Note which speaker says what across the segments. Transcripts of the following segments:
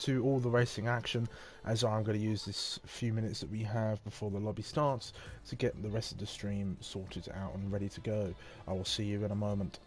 Speaker 1: to all the racing action, as I'm going to use this few minutes that we have before the lobby starts to get the rest of the stream sorted out and ready to go. I will see you in a moment.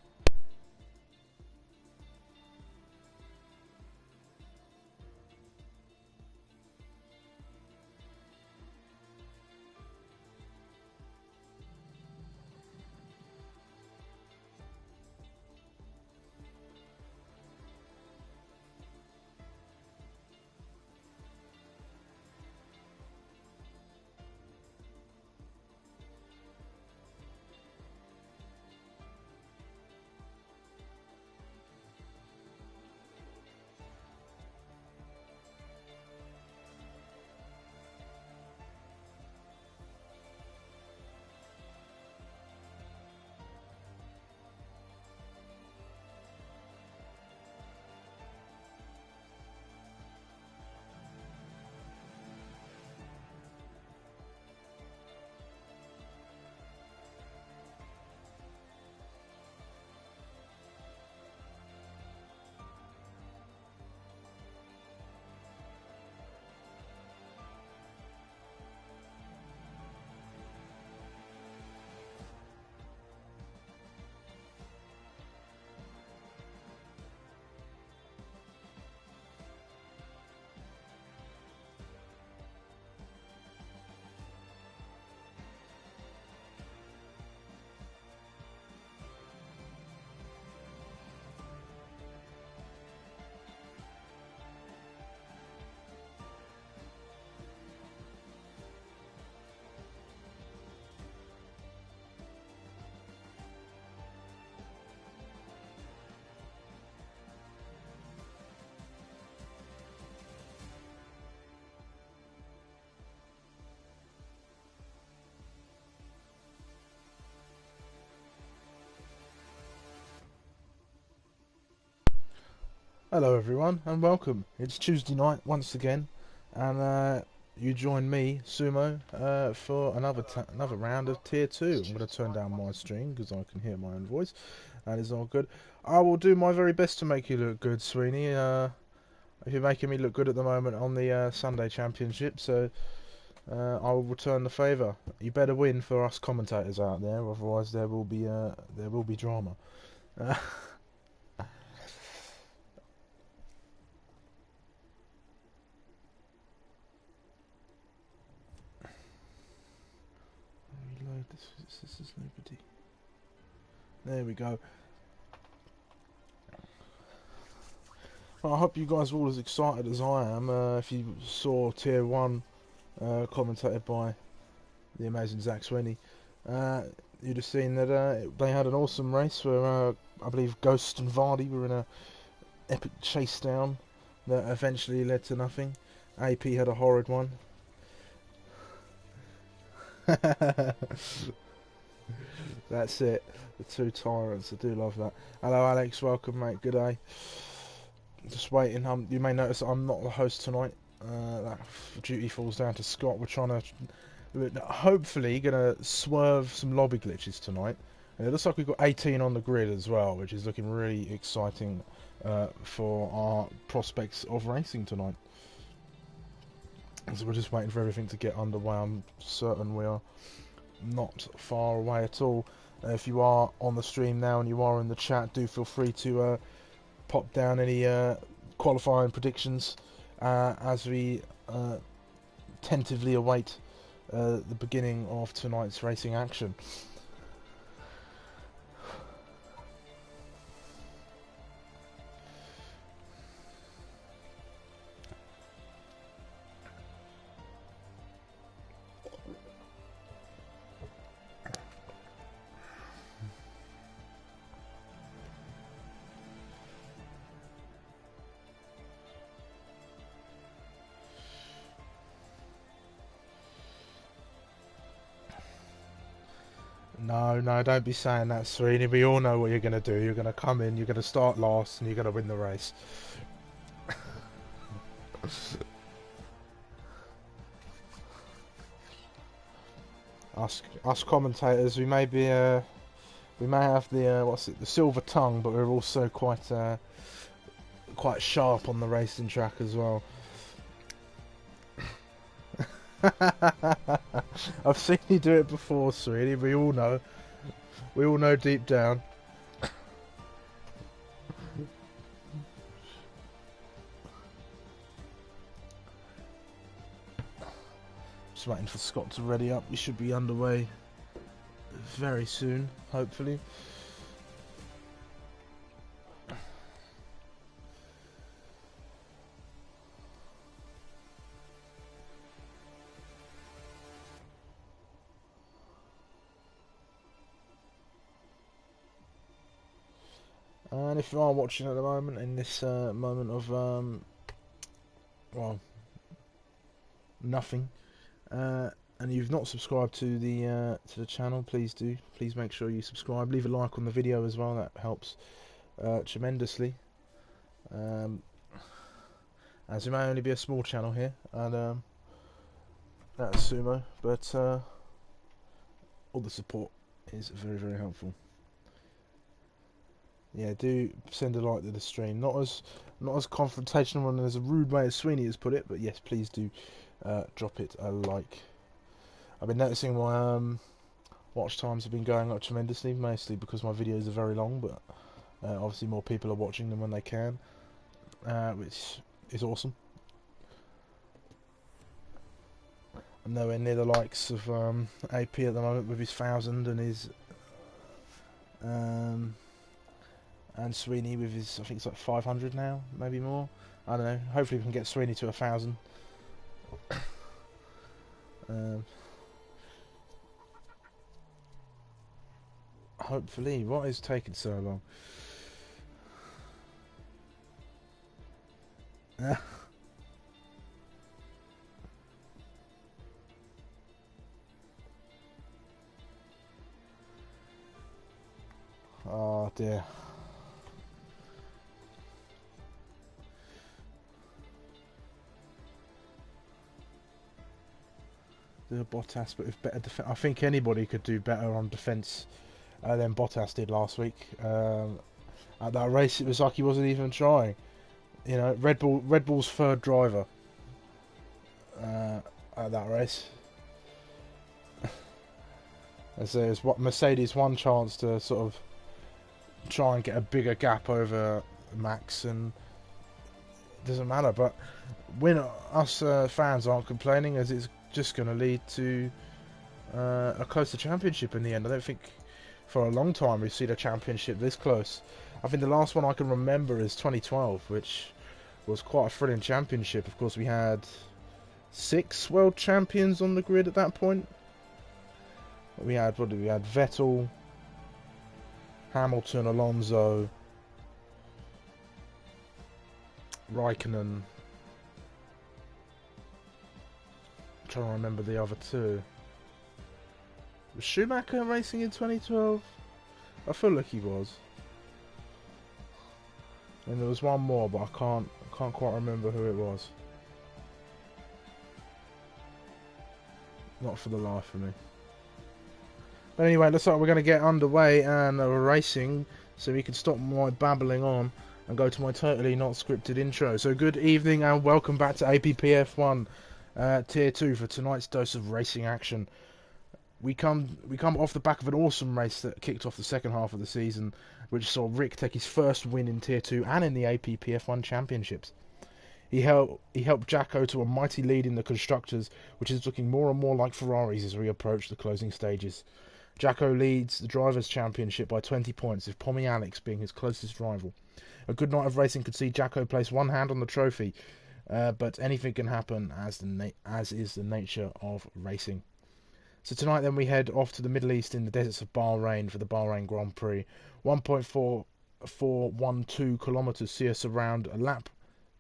Speaker 1: Hello everyone and welcome. It's Tuesday night once again, and you join me, Sumo, for another round of Tier 2. I'm going to turn down my stream because I can hear my own voice. That is all good. I will do my very best to make you look good, Sweeney. You're making me look good at the moment on the Sunday Championship, so I will return the favour. You better win for us commentators out there, otherwise there will be drama. Reload this. This is nobody. There we go. Well, I hope you guys are all as excited as I am. If you saw Tier 1 commentated by the amazing Zach Sweeney, you'd have seen that they had an awesome race where I believe Ghost and Vardy were in a epic chase down that eventually led to nothing. AP had a horrid one. That's it. The two tyrants. I do love that. Hello, Alex. Welcome, mate. Good day. Just waiting. You may notice that I'm not the host tonight. That duty falls down to Scott. We're trying to, hopefully, gonna swerve some lobby glitches tonight. And it looks like we've got 18 on the grid as well, which is looking really exciting for our prospects of racing tonight. So we're just waiting for everything to get underway. I'm certain we are not far away at all. If you are on the stream now and you are in the chat, do feel free to pop down any qualifying predictions as we tentatively await the beginning of tonight's racing action. No, don't be saying that, Serena. We all know what you're going to do. You're going to come in, you're going to start last, and you're going to win the race. Us commentators, we may have the the silver tongue, but we're also quite quite sharp on the racing track as well. I've seen you do it before, sweetie. We all know. We all know deep down. Just waiting for Scott to ready up. We should be underway very soon, hopefully. And if you are watching at the moment, in this moment of well, nothing, and you've not subscribed to the channel, please do. Please make sure you subscribe. Leave a like on the video as well. That helps tremendously. As it may only be a small channel here, and that's Sumo, but all the support is very, very helpful. Yeah, do send a like to the stream. Not as confrontational and as a rude way as Sweeney has put it, but yes, please do drop it a like. I've been noticing my watch times have been going up tremendously, mostly because my videos are very long, but obviously more people are watching them when they can, which is awesome. I'm nowhere near the likes of AP at the moment with his 1,000 and his and Sweeney with his, I think it's like 500 now, maybe more. I don't know. Hopefully we can get Sweeney to 1,000. Hopefully. What is taking so long? Oh dear. Bottas, but with better defense. I think anybody could do better on defense than Bottas did last week. At that race, it was like he wasn't even trying. You know, Red Bull's third driver at that race. As there's what Mercedes one chance to sort of try and get a bigger gap over Max, and it doesn't matter. But us fans aren't complaining, as it's just going to lead to a closer championship in the end. I don't think for a long time we've seen a championship this close. I think the last one I can remember is 2012, which was quite a thrilling championship. Of course, we had 6 world champions on the grid at that point. We had, what did we had? Vettel, Hamilton, Alonso, Raikkonen. I'm trying to remember the other 2. Was Schumacher racing in 2012? I feel like he was. And there was one more, but I can't quite remember who it was. Not for the life of me. But anyway, looks like we're going to get underway and racing, so we can stop my babbling on and go to my totally not scripted intro. So good evening and welcome back to APPF1 Tier 2 for tonight's dose of racing action. We come off the back of an awesome race that kicked off the second half of the season, which saw Rick take his first win in Tier 2 and in the APPF1 Championships. He helped Jacko to a mighty lead in the Constructors, which is looking more and more like Ferraris as we approach the closing stages. Jacko leads the Drivers' Championship by 20 points, with Pommy Alex being his closest rival. A good night of racing could see Jacko place one hand on the trophy, but anything can happen, as is the nature of racing. So tonight then we head off to the Middle East in the deserts of Bahrain for the Bahrain Grand Prix. 1.4412 kilometres see us around a lap.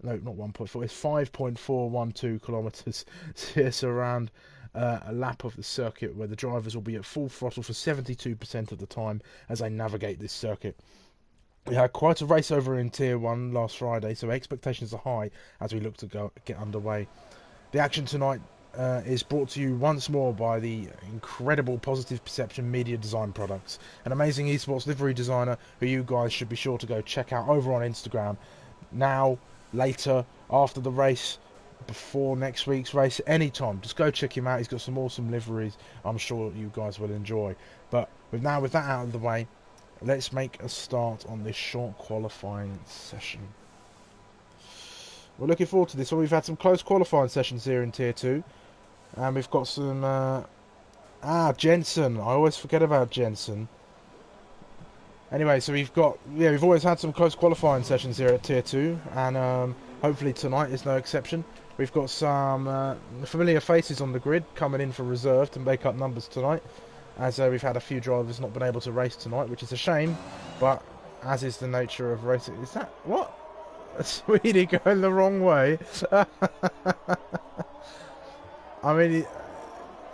Speaker 1: No, not 1.4. It's 5.412 kilometres see us around a lap of the circuit, where the drivers will be at full throttle for 72% of the time as they navigate this circuit. We had quite a race over in Tier 1 last Friday, so expectations are high as we look to get underway. The action tonight is brought to you once more by the incredible Positive Perception Media Design Products, an amazing esports livery designer who you guys should be sure to go check out over on Instagram. now, later, after the race, before next week's race, anytime. Just go check him out. He's got some awesome liveries I'm sure you guys will enjoy. But with that out of the way, let's make a start on this short qualifying session. We're looking forward to this. So we've had some close qualifying sessions here in Tier 2. And we've got some... Jensen. I always forget about Jensen. Anyway, so we've always had some close qualifying sessions here at Tier 2. And hopefully tonight is no exception. We've got some familiar faces on the grid coming in for reserve to make up numbers tonight. As we've had a few drivers not been able to race tonight, which is a shame. But as is the nature of racing... Is that... What? A Swede going the wrong way? I mean...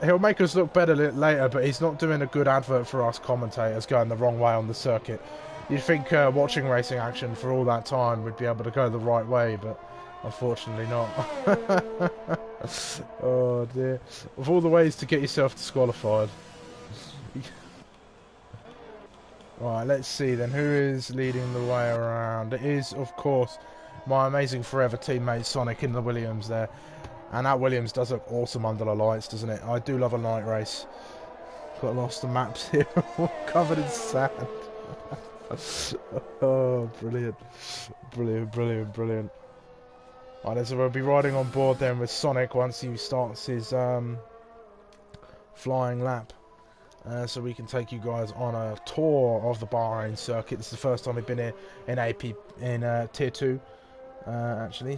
Speaker 1: He'll make us look better later, but he's not doing a good advert for us commentators going the wrong way on the circuit. You'd think watching racing action for all that time we'd be able to go the right way, but unfortunately not. Oh dear. Of all the ways to get yourself disqualified. Right, let's see then. Who is leading the way around? It is, of course, my amazing forever teammate Sonic in the Williams there. And that Williams does look awesome under the lights, doesn't it? I do love a night race. Got lost the maps here, all covered in sand. Oh, brilliant. Brilliant, brilliant, brilliant. Right, so we'll be riding on board then with Sonic once he starts his flying lap. So we can take you guys on a tour of the Bahrain circuit. This is the first time we've been here in Tier 2, actually.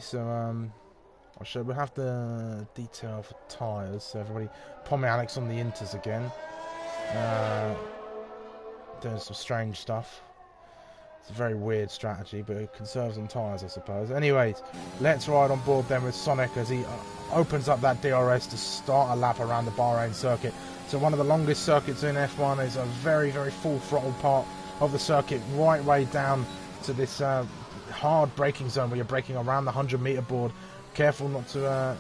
Speaker 1: So, we'll have the detail for tyres. So everybody, Pommy Alex on the inters again. Doing some strange stuff. It's a very weird strategy, but it conserves on tyres, I suppose. Anyways, let's ride on board then with Sonic as he opens up that DRS to start a lap around the Bahrain circuit. So one of the longest circuits in F1 is a very, very full throttle part of the circuit, right way down to this hard braking zone where you're braking around the 100-metre board. Careful not to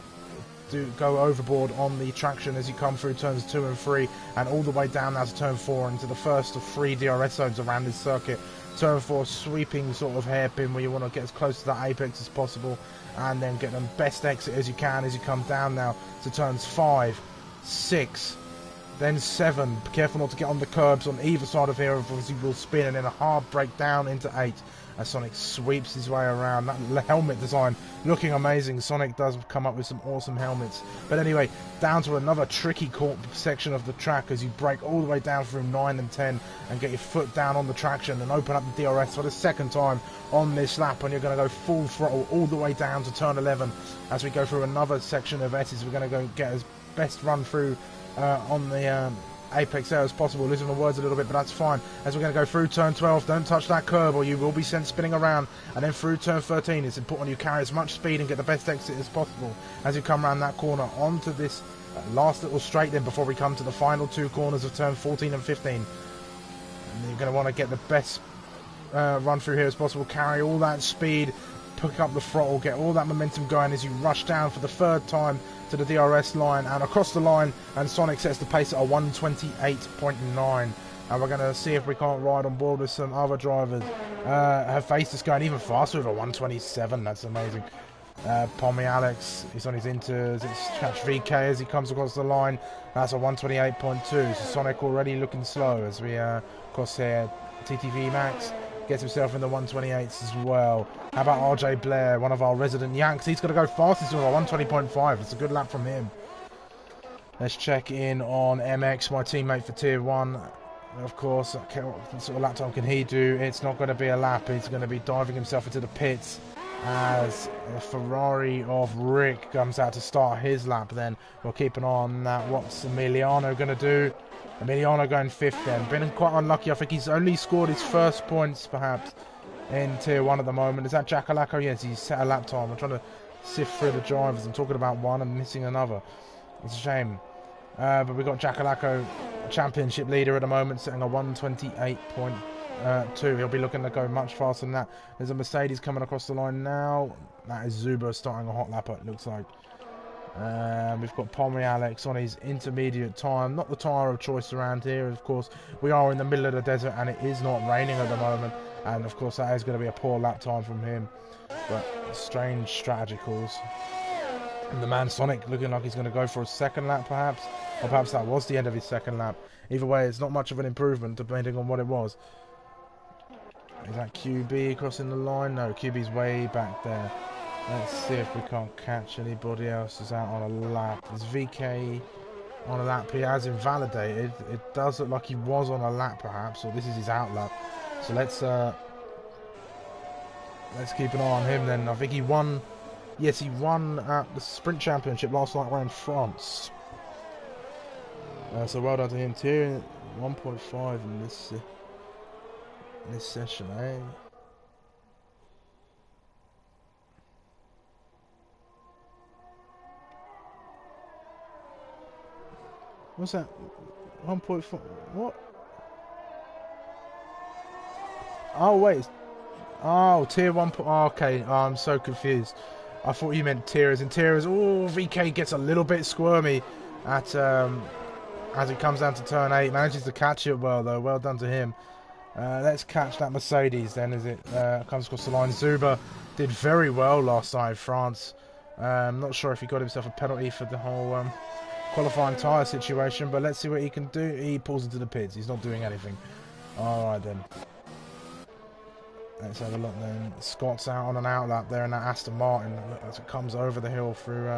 Speaker 1: go overboard on the traction as you come through turns 2 and 3, and all the way down now to turn 4 into the first of 3 DRS zones around this circuit. Turn 4 sweeping sort of hairpin where you want to get as close to that apex as possible, and then get the best exit as you can as you come down now to turns 5, 6, then 7. Be careful not to get on the curbs on either side of here, otherwise you will spin, and then a hard brake down into 8. As Sonic sweeps his way around. That helmet design looking amazing. Sonic does come up with some awesome helmets. But anyway, down to another tricky section of the track as you brake all the way down through 9 and 10 and get your foot down on the traction and open up the DRS for the second time on this lap, and you're going to go full throttle all the way down to turn 11 as we go through another section of S's. We're going to go get as best run through on the apex there as possible. Losing the words a little bit, but that's fine. As we're going to go through turn 12, don't touch that curb or you will be sent spinning around. And then through turn 13, it's important you carry as much speed and get the best exit as possible as you come around that corner onto this last little straight then before we come to the final 2 corners of turn 14 and 15. And you're going to want to get the best run through here as possible. Carry all that speed, pick up the throttle, get all that momentum going as you rush down for the 3rd time to the DRS line and across the line, and Sonic sets the pace at a 128.9. And we're going to see if we can't ride on board with some other drivers. Her face is going even faster with a 127. That's amazing. Pommy Alex is on his inters. It's Catch VK as he comes across the line. That's a 128.2. So Sonic already looking slow as we cross here. TTV Max gets himself in the 128s as well. How about RJ Blair, one of our resident Yanks? He's got to go fastest with a 120.5. It's a good lap from him. Let's check in on MX, my teammate for Tier 1. Of course, what sort of lap time can he do? It's not going to be a lap. He's going to be diving himself into the pits as a Ferrari of Rick comes out to start his lap then. We'll keep an eye on that. What's Emiliano going to do? Emiliano going 5th then. Been quite unlucky. I think he's only scored his first points, perhaps, in Tier 1 at the moment. Is that Jackalacco? Yes, he's set a lap time. I'm trying to sift through the drivers. I'm talking about one and missing another. It's a shame. But we've got Jackalacco, championship leader at the moment, setting a 128.2. He'll be looking to go much faster than that. There's a Mercedes coming across the line now. That is Zuba starting a hot lap, it looks like. We've got Pommy Alex on his intermediate time. Not the tyre of choice around here, of course. We are in the middle of the desert and it is not raining at the moment. And of course that is going to be a poor lap time from him. But strange strategy calls. And the man Sonic looking like he's going to go for a second lap perhaps. Or perhaps that was the end of his second lap. Either way, it's not much of an improvement depending on what it was. Is that QB crossing the line? No, QB's way back there. Let's see if we can't catch anybody else who's out on a lap. Is VK on a lap? He has invalidated. It does look like he was on a lap perhaps, or this is his out lap. So let's keep an eye on him then. I think he won. Yes, he won at the Sprint Championship last night around France. So well done to him. Teir 1.5 in this session, eh? What's that? 1.4. What? Oh wait. Oh, Teir 1. Oh, okay. Oh, I'm so confused. I thought you meant Teir as in Teir. Oh, VK gets a little bit squirmy at as it comes down to turn 8. Manages to catch it well though. Well done to him. Let's catch that Mercedes then as it comes across the line. Zuber did very well last night in France. I'm not sure if he got himself a penalty for the whole qualifying tyre situation, but let's see what he can do. He pulls into the pits. He's not doing anything. Alright then. Let's have a look then. Scott's out on an outlap there in that Aston Martin as it comes over the hill through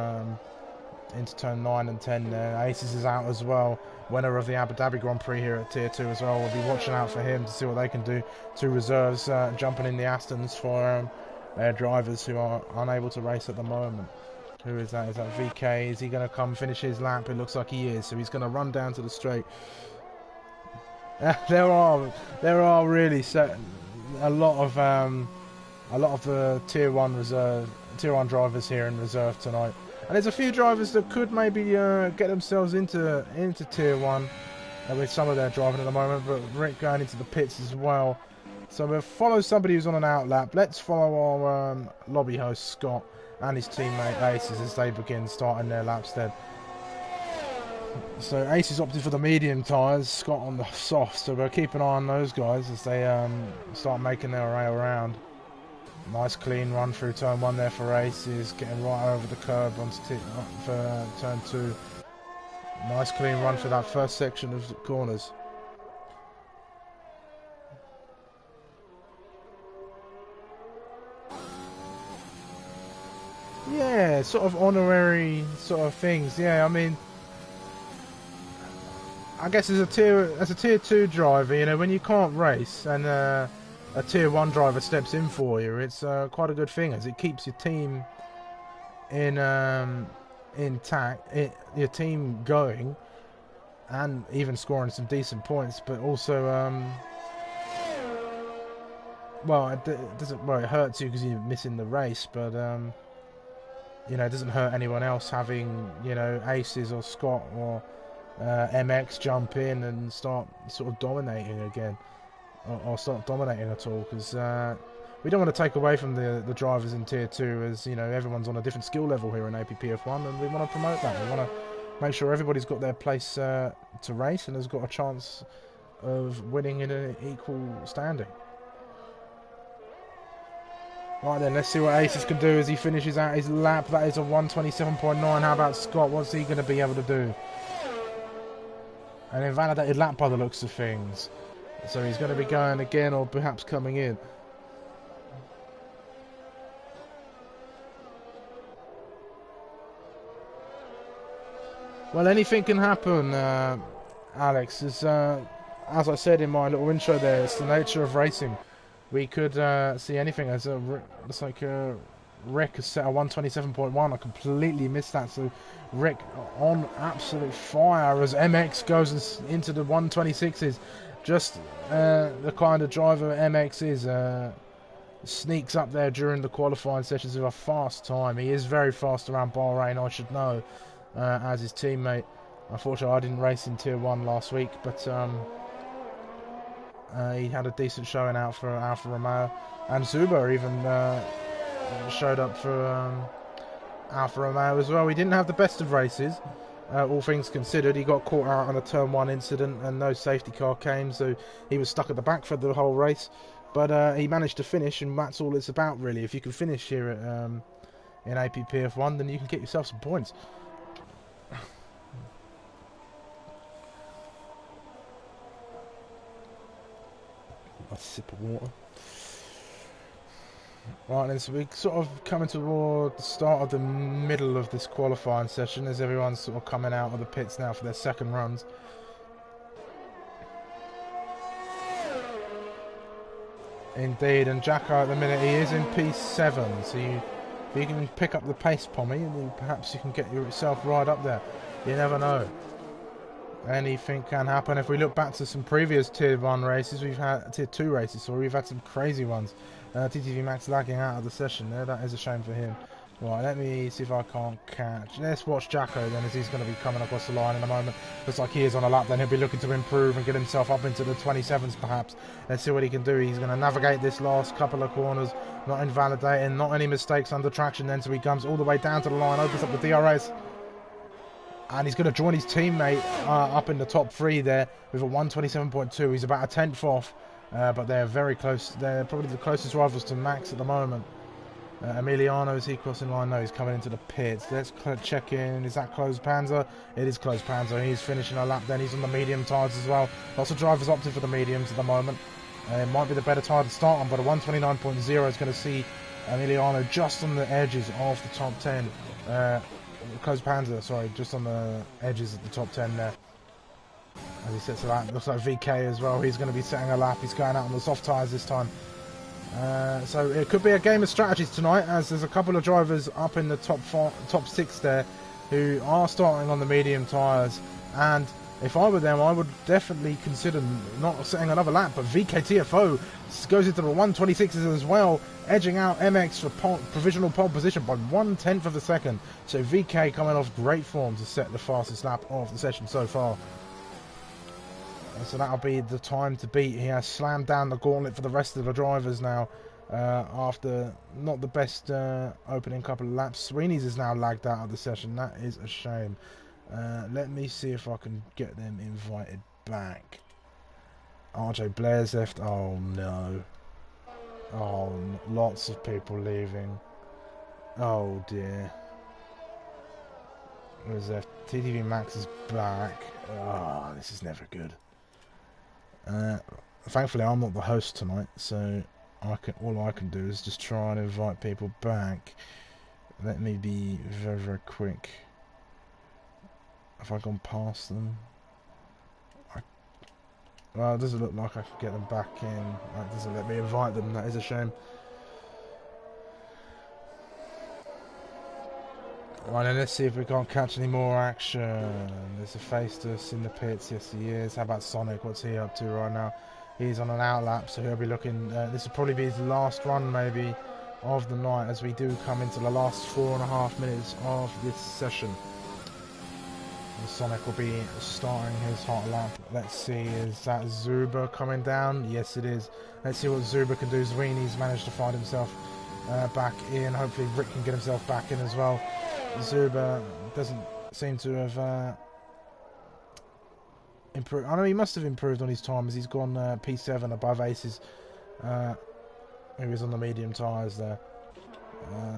Speaker 1: into turn 9 and 10 there. Aces is out as well. Winner of the Abu Dhabi Grand Prix here at Tier 2 as well. We'll be watching out for him to see what they can do. Two reserves jumping in the Astons for their drivers who are unable to race at the moment. Who is that? Is that VK? Is he going to come finish his lap? It looks like he is. So he's going to run down to the straight. There are really a lot of the Tier 1 drivers here in reserve tonight. And there's a few drivers that could maybe get themselves into Tier 1 with some of their driving at the moment, but Rick going into the pits as well. So we'll follow somebody who's on an outlap. Let's follow our lobby host Scott and his teammate Aces as they begin starting their laps then. So Aces opted for the medium tyres, Scott on the soft, so we'll keep an eye on those guys as they start making their way around. Nice clean run through turn 1 there for Aces, getting right over the curb onto for turn 2. Nice clean run for that first section of the corners. Yeah, sort of honorary sort of things. Yeah, I mean, I guess as a tier 2 driver, you know, when you can't race and a Tier 1 driver steps in for you, it's quite a good thing as it keeps your team intact, your team going, and even scoring some decent points. But also, well, it doesn't. Well, it hurts you because you're missing the race, but you know, it doesn't hurt anyone else having, you know, Aces or Scott or MX jump in and start sort of dominating again. Or start dominating at all, because we don't want to take away from the drivers in Tier 2, as you know, everyone's on a different skill level here in APPF1, and we want to promote that. We want to make sure everybody's got their place to race and has got a chance of winning in an equal standing. Right then, let's see what Aces can do as he finishes out his lap. That is a 1:27.9. How about Scott? What's he going to be able to do? An invalidated lap by the looks of things. So he's going to be going again, or perhaps coming in. Well, anything can happen, Alex. As I said in my little intro there, it's the nature of racing. We could see anything. As looks like Rick has set a 1:27.1. I completely missed that. So Rick on absolute fire as MX goes into the 1:26s. Just the kind of driver MX is. Sneaks up there during the qualifying sessions with a fast time. He is very fast around Bahrain, I should know, as his teammate. Unfortunately, I didn't race in Tier 1 last week, but he had a decent showing out for Alfa Romeo. And Zuber even showed up for Alfa Romeo as well. He didn't have the best of races, all things considered. He got caught out on a Turn 1 incident and no safety car came, so he was stuck at the back for the whole race. But he managed to finish, and that's all it's about, really. If you can finish here at, in APPF1, then you can get yourself some points. A sip of water. Right then, so we're sort of coming toward the start of the middle of this qualifying session as everyone's sort of coming out of the pits now for their second runs. Indeed, and Jacko at the minute, he is in P7, so if you can pick up the pace, Pommy, and perhaps you can get yourself right up there. You never know. Anything can happen. If we look back to some previous Tier 1 races, we've had Tier 2 races, so we've had some crazy ones. TTV Max lagging out of the session there. That is a shame for him. Right, let me see if I can't catch. Let's watch Jacko then, as he's going to be coming across the line in a moment. Looks like he is on a lap. Then he'll be looking to improve and get himself up into the 27s perhaps. Let's see what he can do. He's going to navigate this last couple of corners, not invalidating, not any mistakes under traction. Then so he comes all the way down to the line, opens up the DRS. And he's going to join his teammate up in the top 3 there with a 127.2. He's about a tenth off, but they're very close. They're probably the closest rivals to Max at the moment. Emiliano, is he crossing line? No, he's coming into the pits. Let's check in. Is that Close Panzer? It is Close Panzer. He's finishing a lap then. He's on the medium tyres as well. Lots of drivers opting for the mediums at the moment. It might be the better tyre to start on, but a 129.0 is going to see Emiliano just on the edges of the top 10. Close Panzer, sorry, just on the edges of the top 10 there. As he sets a lap, looks like VK as well. He's going to be setting a lap. He's going out on the soft tyres this time. So it could be a game of strategies tonight, as there's a couple of drivers up in the top 6 there who are starting on the medium tyres. And if I were them, I would definitely consider not setting another lap. But VKTFO goes into the 126s as well, edging out MX for provisional pole position by 1/10 of a second. So VK coming off great form to set the fastest lap of the session so far. So that'll be the time to beat. He has slammed down the gauntlet for the rest of the drivers now. After not the best opening couple of laps. Sweeney's is now lagged out of the session. That is a shame. Let me see if I can get them invited back. RJ Blair's left. Oh no. Oh, lots of people leaving. Oh dear. Where's left? TTV Max is back. Oh, this is never good. Thankfully I'm not the host tonight, so all I can do is just try and invite people back. Let me be very, very quick. Have I gone past them? Well, it doesn't look like I can get them back in. That doesn't let me invite them. That is a shame. Right, then let's see if we can't catch any more action. There's a face to us in the pits. Yes, he is. How about Sonic? What's he up to right now? He's on an outlap, so he'll be looking. This will probably be his last run, maybe, of the night, as we do come into the last 4.5 minutes of this session. And Sonic will be starting his hot lap. Let's see, is that Zuba coming down? Yes, it is. Let's see what Zuba can do. Zweeney's managed to find himself back in. Hopefully Rick can get himself back in as well. Zuba doesn't seem to have improved. I know he must have improved on his time, as he's gone P7 above Aces. He was on the medium tyres there.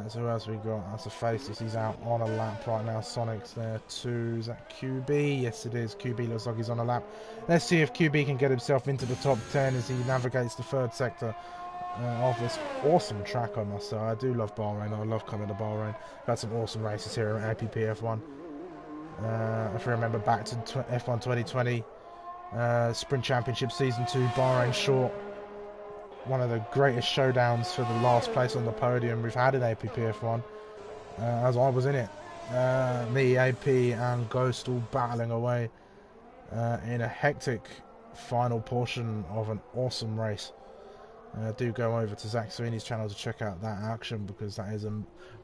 Speaker 1: So who else we got? That's a Faceless. He's out on a lap right now. Sonic's there too. Is that QB? Yes, it is. QB looks like he's on a lap. Let's see if QB can get himself into the top 10 as he navigates the third sector of this awesome track, I must say. I do love Bahrain. I love coming to Bahrain. We've had some awesome races here at APPF1. If you remember back to F1 2020, Sprint Championship Season 2, Bahrain Short. One of the greatest showdowns for the last place on the podium we've had in APPF1, as I was in it. Me, AP and Ghost all battling away in a hectic final portion of an awesome race. Do go over to Zach Sweeney's channel to check out that action, because that is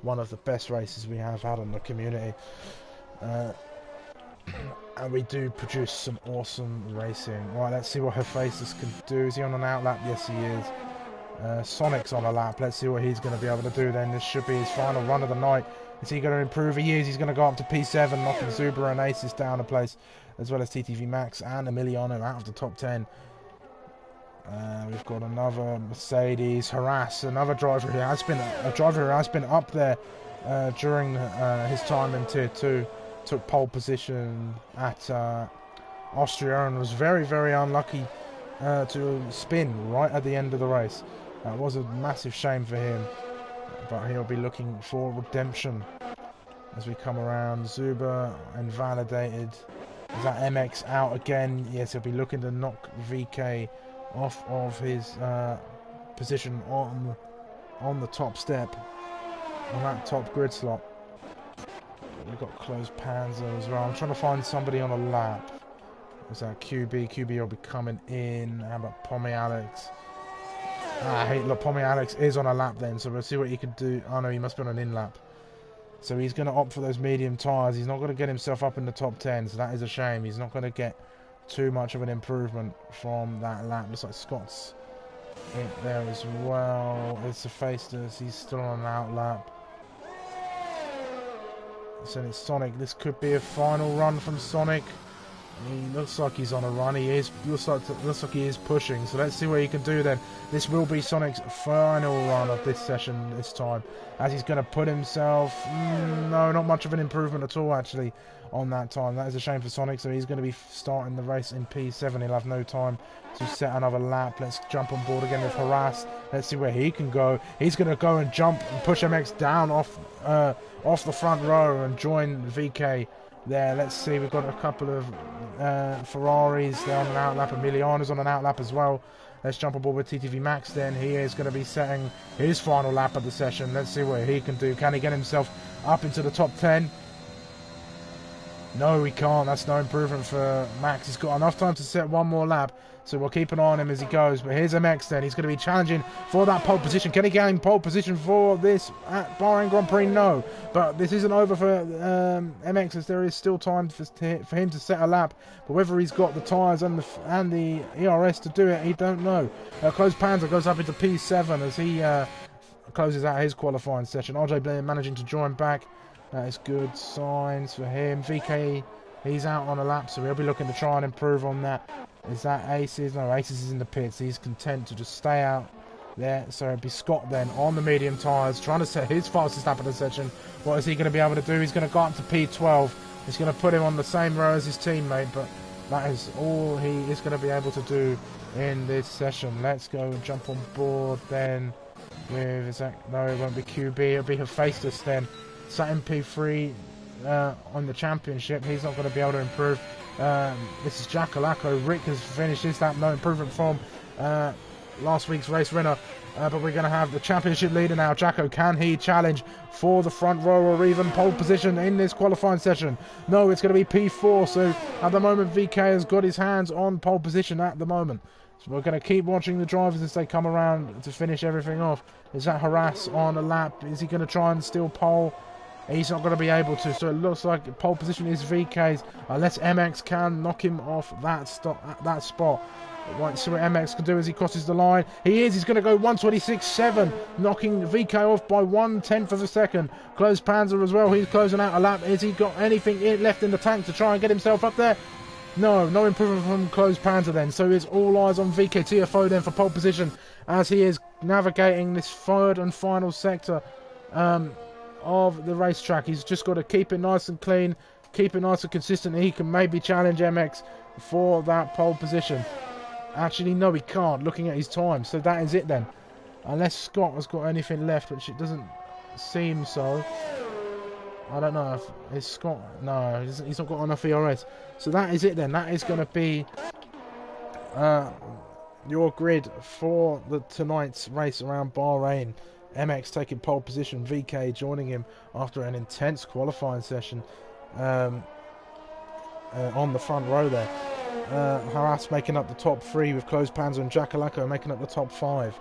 Speaker 1: one of the best races we have had on the community. And we do produce some awesome racing. Right, let's see what her faces can do. Is he on an outlap? Yes, he is. Sonic's on a lap. Let's see what he's going to be able to do then. This should be his final run of the night. Is he going to improve? He is. He's going to go up to P7, knocking Zuba and Aces down a place, as well as TTV Max and Emiliano out of the top 10. We've got another Mercedes, Harass, another driver who has been up there during his time in Tier 2. Took pole position at Austria and was very, very unlucky to spin right at the end of the race. That was a massive shame for him, but he'll be looking for redemption as we come around. Zuber invalidated. Is that MX out again? Yes, he'll be looking to knock VK off of his position on the top step, on that top grid slot. We've got closed Panzer as well. I'm trying to find somebody on a lap. Is that QB? QB will be coming in. How about Pommy Alex? Look, Pommy Alex is on a lap then, so we'll see what he can do. Oh no, he must be on an in-lap. So he's going to opt for those medium tyres. He's not going to get himself up in the top 10, so that is a shame. He's not going to get too much of an improvement from that lap. Looks like Scott's in there as well. It's a Faistus. He's still on an out lap. So it's Sonic. This could be a final run from Sonic. He looks like he's on a run. He is. Looks like he is pushing. So let's see what he can do then. This will be Sonic's final run of this session this time, as he's going to put himself. No, not much of an improvement at all actually on that time. That is a shame for Sonic. So he's going to be starting the race in P7. He'll have no time to set another lap. Let's jump on board again with Harass. Let's see where he can go. He's going to go and jump and push MX down off the front row and join VK. There, let's see, we've got a couple of Ferraris there on an outlap. Emiliano's on an outlap as well. Let's jump on board with TTV Max then. He is going to be setting his final lap of the session. Let's see what he can do. Can he get himself up into the top 10? No, he can't. That's no improvement for Max. He's got enough time to set one more lap, so we'll keep an eye on him as he goes. But here's MX then. He's going to be challenging for that pole position. Can he get in pole position for this at Bahrain Grand Prix? No. But this isn't over for MX, as there is still time for him to set a lap. But whether he's got the tyres and the ERS to do it, he don't know. Close Panzer goes up into P7 as he closes out his qualifying session. RJ Blair managing to join back. That is good signs for him. VK, he's out on a lap, so he'll be looking to try and improve on that. Is that Aces? No, Aces is in the pits. He's content to just stay out there. So it'll be Scott then on the medium tyres, trying to set his fastest lap of the session. What is he going to be able to do? He's going to go up to P12. He's going to put him on the same row as his teammate, but that is all he is going to be able to do in this session. Let's go and jump on board then with, is that, no, it won't be QB, it'll be Hephaestus then. Sat in P3 on the championship. He's not going to be able to improve. This is Jack Alacco. Rick has finished his lap. No improvement from last week's race winner. But we're going to have the championship leader now. Jacko, can he challenge for the front row or even pole position in this qualifying session? No, it's going to be P4. So at the moment, VK has got his hands on pole position at the moment. So we're going to keep watching the drivers as they come around to finish everything off. Is that Harass on a lap? Is he going to try and steal pole? He's not going to be able to, so it looks like pole position is VK's, unless MX can knock him off that spot. Right, see what MX can do as he crosses the line. He's going to go 1:26.7, knocking VK off by 1/10 of a second. Close Panzer as well, he's closing out a lap. Has he got anything left in the tank to try and get himself up there? No improvement from Close Panzer then, so it's all eyes on VK TFO then for pole position, as he is navigating this third and final sector of the racetrack. He's just got to keep it nice and clean, keep it nice and consistent. He can maybe challenge MX for that pole position. Actually, no, he can't, looking at his time. So that is it then. Unless Scott has got anything left, which it doesn't seem so. I don't know if it's Scott. No, he's not got enough ERS. So that is it then. That is going to be your grid for tonight's race around Bahrain. MX taking pole position, VK joining him after an intense qualifying session on the front row there. Harass making up the top 3 with Close Panzer and Jackalacco making up the top 5.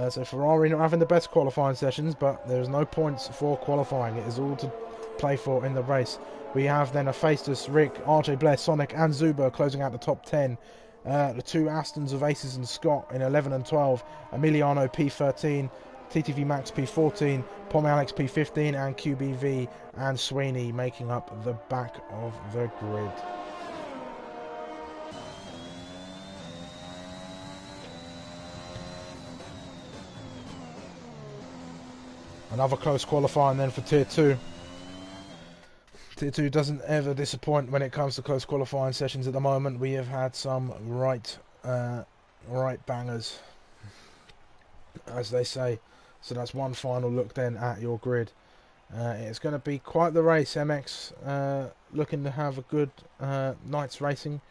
Speaker 1: So Ferrari not having the best qualifying sessions, but there's no points for qualifying. It is all to play for in the race. We have then Hephaestus, Rick, RJ Blair, Sonic and Zuber closing out the top 10. The 2 Astons of Aces and Scott in 11 and 12. Emiliano P13. TTV Max P14, Pom Alex P15 and QBV and Sweeney making up the back of the grid. Another close qualifying then for Tier 2. Tier 2 doesn't ever disappoint when it comes to close qualifying sessions at the moment. We have had some right bangers, as they say. So that's one final look then at your grid. It's going to be quite the race. MX looking to have a good night's racing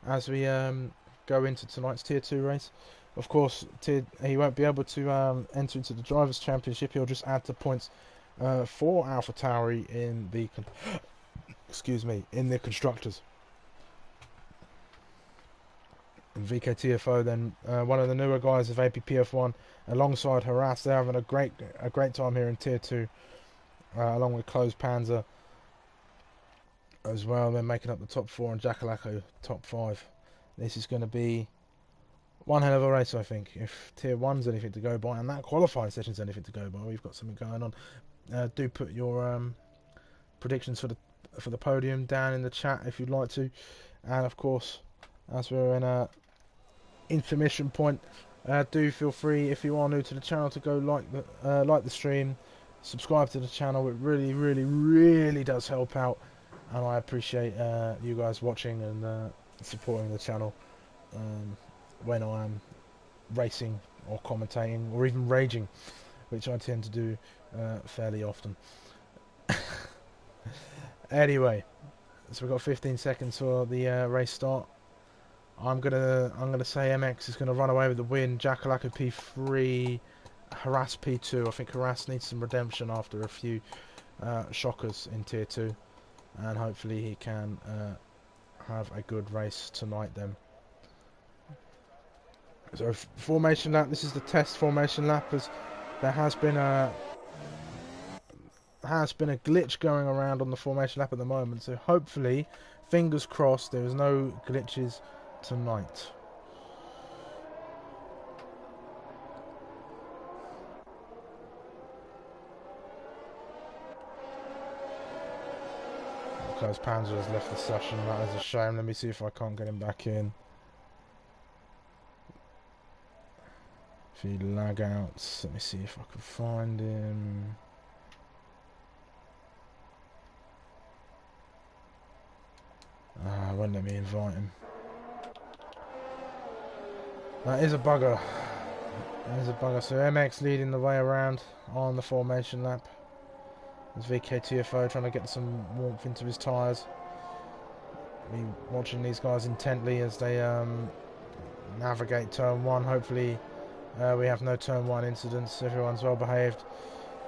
Speaker 1: as we go into tonight's Tier 2 race. Of course, he won't be able to enter into the Drivers' Championship. He'll just add the points for AlphaTauri in the in the constructors. And VKTFO then one of the newer guys of APPF1 alongside Harass. They're having a great time here in Tier 2, along with Closed Panzer as well. They're making up the top 4 and Jackalacco top 5. This is going to be one hell of a race, I think. If Tier 1's anything to go by and that qualifying session's anything to go by, we've got something going on. Do put your predictions for the podium down in the chat if you'd like to. And of course, as we're in a intermission point, do feel free, if you are new to the channel, to go like the stream, subscribe to the channel. It really does help out, and I appreciate you guys watching and supporting the channel when I am racing or commentating or even raging, which I tend to do fairly often. Anyway, so we've got 15 seconds for the race start. I'm gonna say MX is gonna run away with the win. Jackalacco P3, Harass P2. I think Harass needs some redemption after a few shockers in Tier 2, and hopefully he can have a good race tonight then. So formation lap. This is the test formation lap, as there has been a glitch going around on the formation lap at the moment. So hopefully, fingers crossed, there is no glitches tonight. Because Panzer has left the session, that is a shame. Let me see if I can't get him back in. A few lag outs. Let me see if I can find him. Won't let me invite him. That is a bugger. That is a bugger. So MX leading the way around on the formation lap. There's VKTFO trying to get some warmth into his tyres. Be watching these guys intently as they navigate turn 1. Hopefully we have no turn 1 incidents. Everyone's well behaved.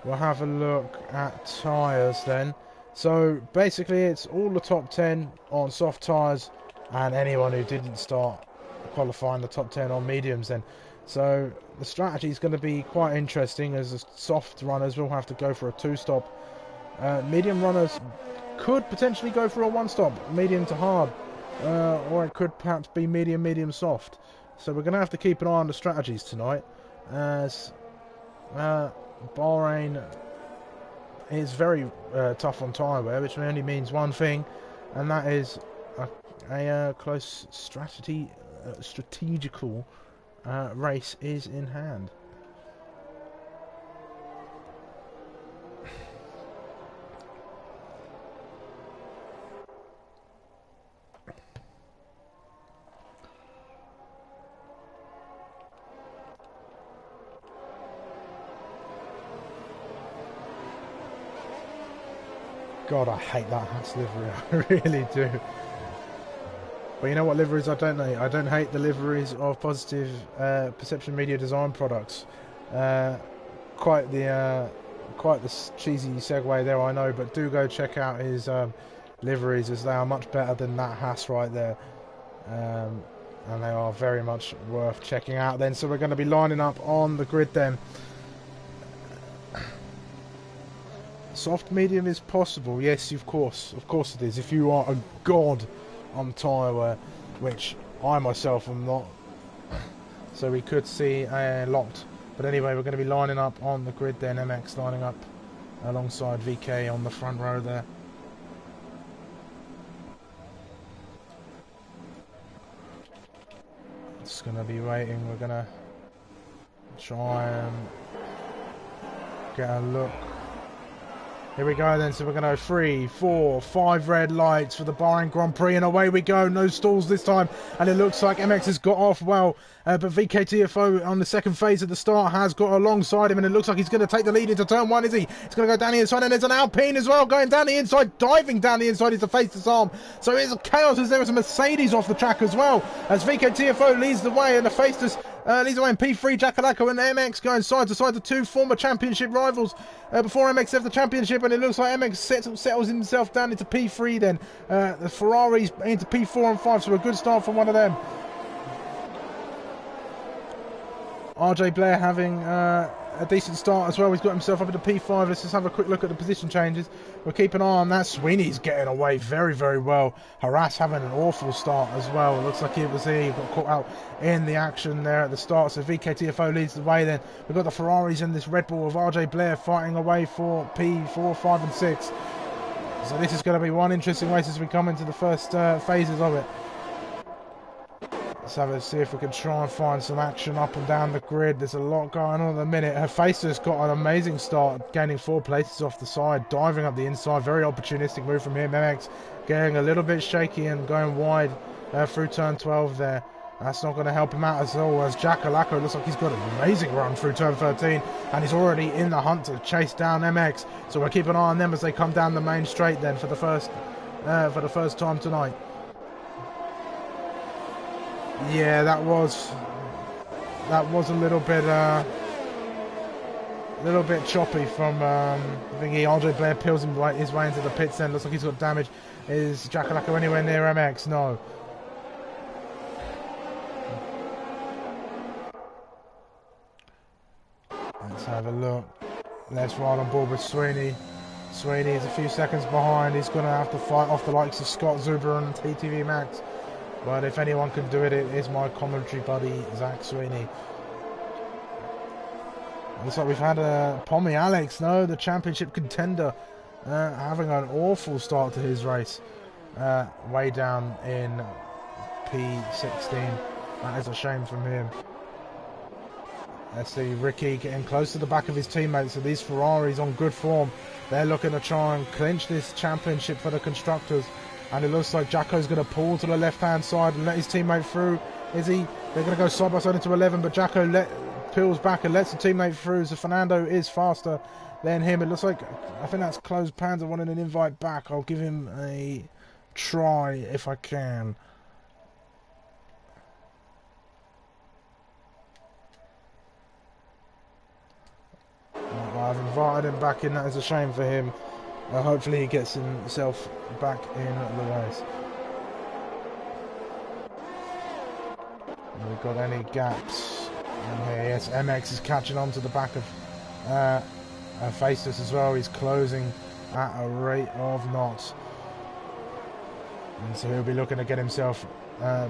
Speaker 1: We'll have a look at tyres then. So basically it's all the top 10 on soft tyres and anyone who didn't start qualifying the top 10 on mediums then. So the strategy is going to be quite interesting, as the soft runners will have to go for a 2-stop. Medium runners could potentially go for a 1-stop, medium to hard, or it could perhaps be medium soft. So we're going to have to keep an eye on the strategies tonight, as Bahrain is very tough on tyre wear, which only means one thing, and that is a close strategical race is in hand. God, I hate that Haas livery. I really do. But you know what liveries I don't hate? I don't hate the liveries of Positive Perception Media Design products. Quite the cheesy segue there, I know. But do go check out his liveries, as they are much better than that Haas right there. And they are very much worth checking out then. So we're going to be lining up on the grid then. Soft medium is possible, yes, of course it is. If you are a god on tyre wear, which I myself am not, so we could see a locked. But anyway, we're going to be lining up on the grid then. MX lining up alongside VK on the front row there. Just going to be waiting. We're going to try and get a look Here we go then, so we're going to go 3, 4, 5 red lights for the Bahrain Grand Prix, and away we go. No stalls this time, and it looks like MX has got off well, but VKTFO on the second phase at the start has got alongside him, and it looks like he's going to take the lead into turn 1, is he? He's going to go down the inside, and there's an Alpine as well going down the inside, diving down the inside. He's a face disarm, so it's chaos as there is a Mercedes off the track as well, as VKTFO leads the way, and the face leads the way in P3. Jackalacco and MX going side to side, the two former championship rivals before MX left the championship, and it looks like MX settles himself down into P3 then. The Ferraris into P4 and 5, so a good start from one of them. RJ Blair having a decent start as well. He's got himself up into P5. Let's just have a quick look at the position changes. We'll keep an eye on that. Sweeney's getting away very, very well. Harass having an awful start as well. It looks like he got caught out in the action there at the start. So VKTFO leads the way then. We've got the Ferraris and this Red Bull of RJ Blair fighting away for P4, 5 and 6. So this is going to be one interesting race as we come into the first phases of it. Let's have a see if we can try and find some action up and down the grid. There's a lot going on at the minute. Her face has got an amazing start, gaining 4 places off the side, diving up the inside. Very opportunistic move from him. MX getting a little bit shaky and going wide through turn 12 there. That's not going to help him out at all, as Jackalacco looks like he's got an amazing run through turn 13, and he's already in the hunt to chase down MX. So we'll keep an eye on them as they come down the main straight then for the first time tonight. Yeah, that was a little bit choppy from thingy. RJ Blair peels his way into the pits then. Looks like he's got damage. Is Jackalacco anywhere near MX? No. Let's have a look. Let's ride on board with Sweeney. Sweeney is a few seconds behind. He's going to have to fight off the likes of Scott Zuber and TTV Max. But if anyone can do it, it is my commentary buddy, Zach Sweeney. Looks like we've had Pommy Alex, the championship contender, having an awful start to his race. Way down in P16. That is a shame from him. Let's see, Ricky getting close to the back of his teammates. So these Ferraris on good form. They're looking to try and clinch this championship for the constructors. And it looks like Jacko's going to pull to the left-hand side and let his teammate through. Is he? They're going to go side by side into 11, but Jacko peels back and lets the teammate through. So Fernando is faster than him. It looks like, I think that's Closed Panda wanting an invite back. I'll give him a try if I can. I've invited him back in. That is a shame for him. Hopefully he gets himself back in the race. Have we got any gaps in here? Yes, MX is catching on to the back of Faceless as well. He's closing at a rate of knots. And so he'll be looking to get himself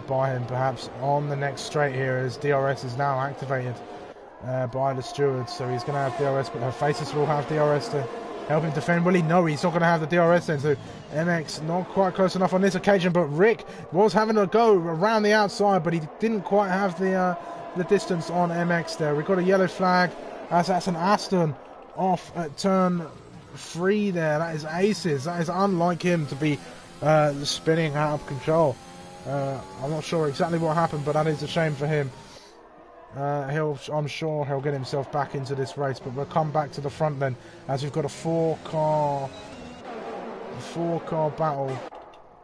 Speaker 1: by him perhaps on the next straight here, as DRS is now activated by the stewards. So he's going to have DRS, but her Faceless will have DRS to help him defend. Will he? No, he's not going to have the DRS then. So MX not quite close enough on this occasion, but Rick was having a go around the outside, but he didn't quite have the distance on MX there. We've got a yellow flag as that's an Aston off at turn 3 there. That is aces. That is unlike him to be spinning out of control. I'm not sure exactly what happened, but that is a shame for him. I'm sure he'll get himself back into this race, but we'll come back to the front then, as we've got a four car battle,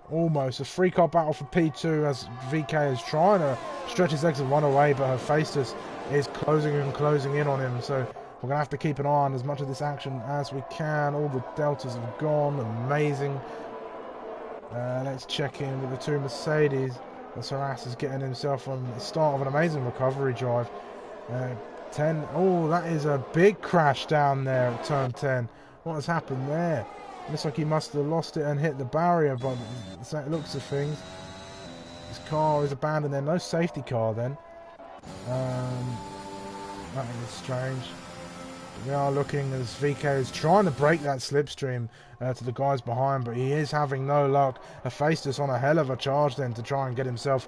Speaker 1: almost a 3-car battle for P2, as VK is trying to stretch his legs and run away, but her Faceless is closing in on him. So we're gonna have to keep an eye on as much of this action as we can. All the deltas have gone, amazing. Let's check in with the 2 Mercedes. Harass is getting himself on the start of an amazing recovery drive. 10. Oh, that is a big crash down there at turn 10. What has happened there? Looks like he must have lost it and hit the barrier, but it looks of things. His car is abandoned there. No safety car then. That is strange. We are looking as VK is trying to break that slipstream to the guys behind, but he is having no luck. Faceless on a hell of a charge then to try and get himself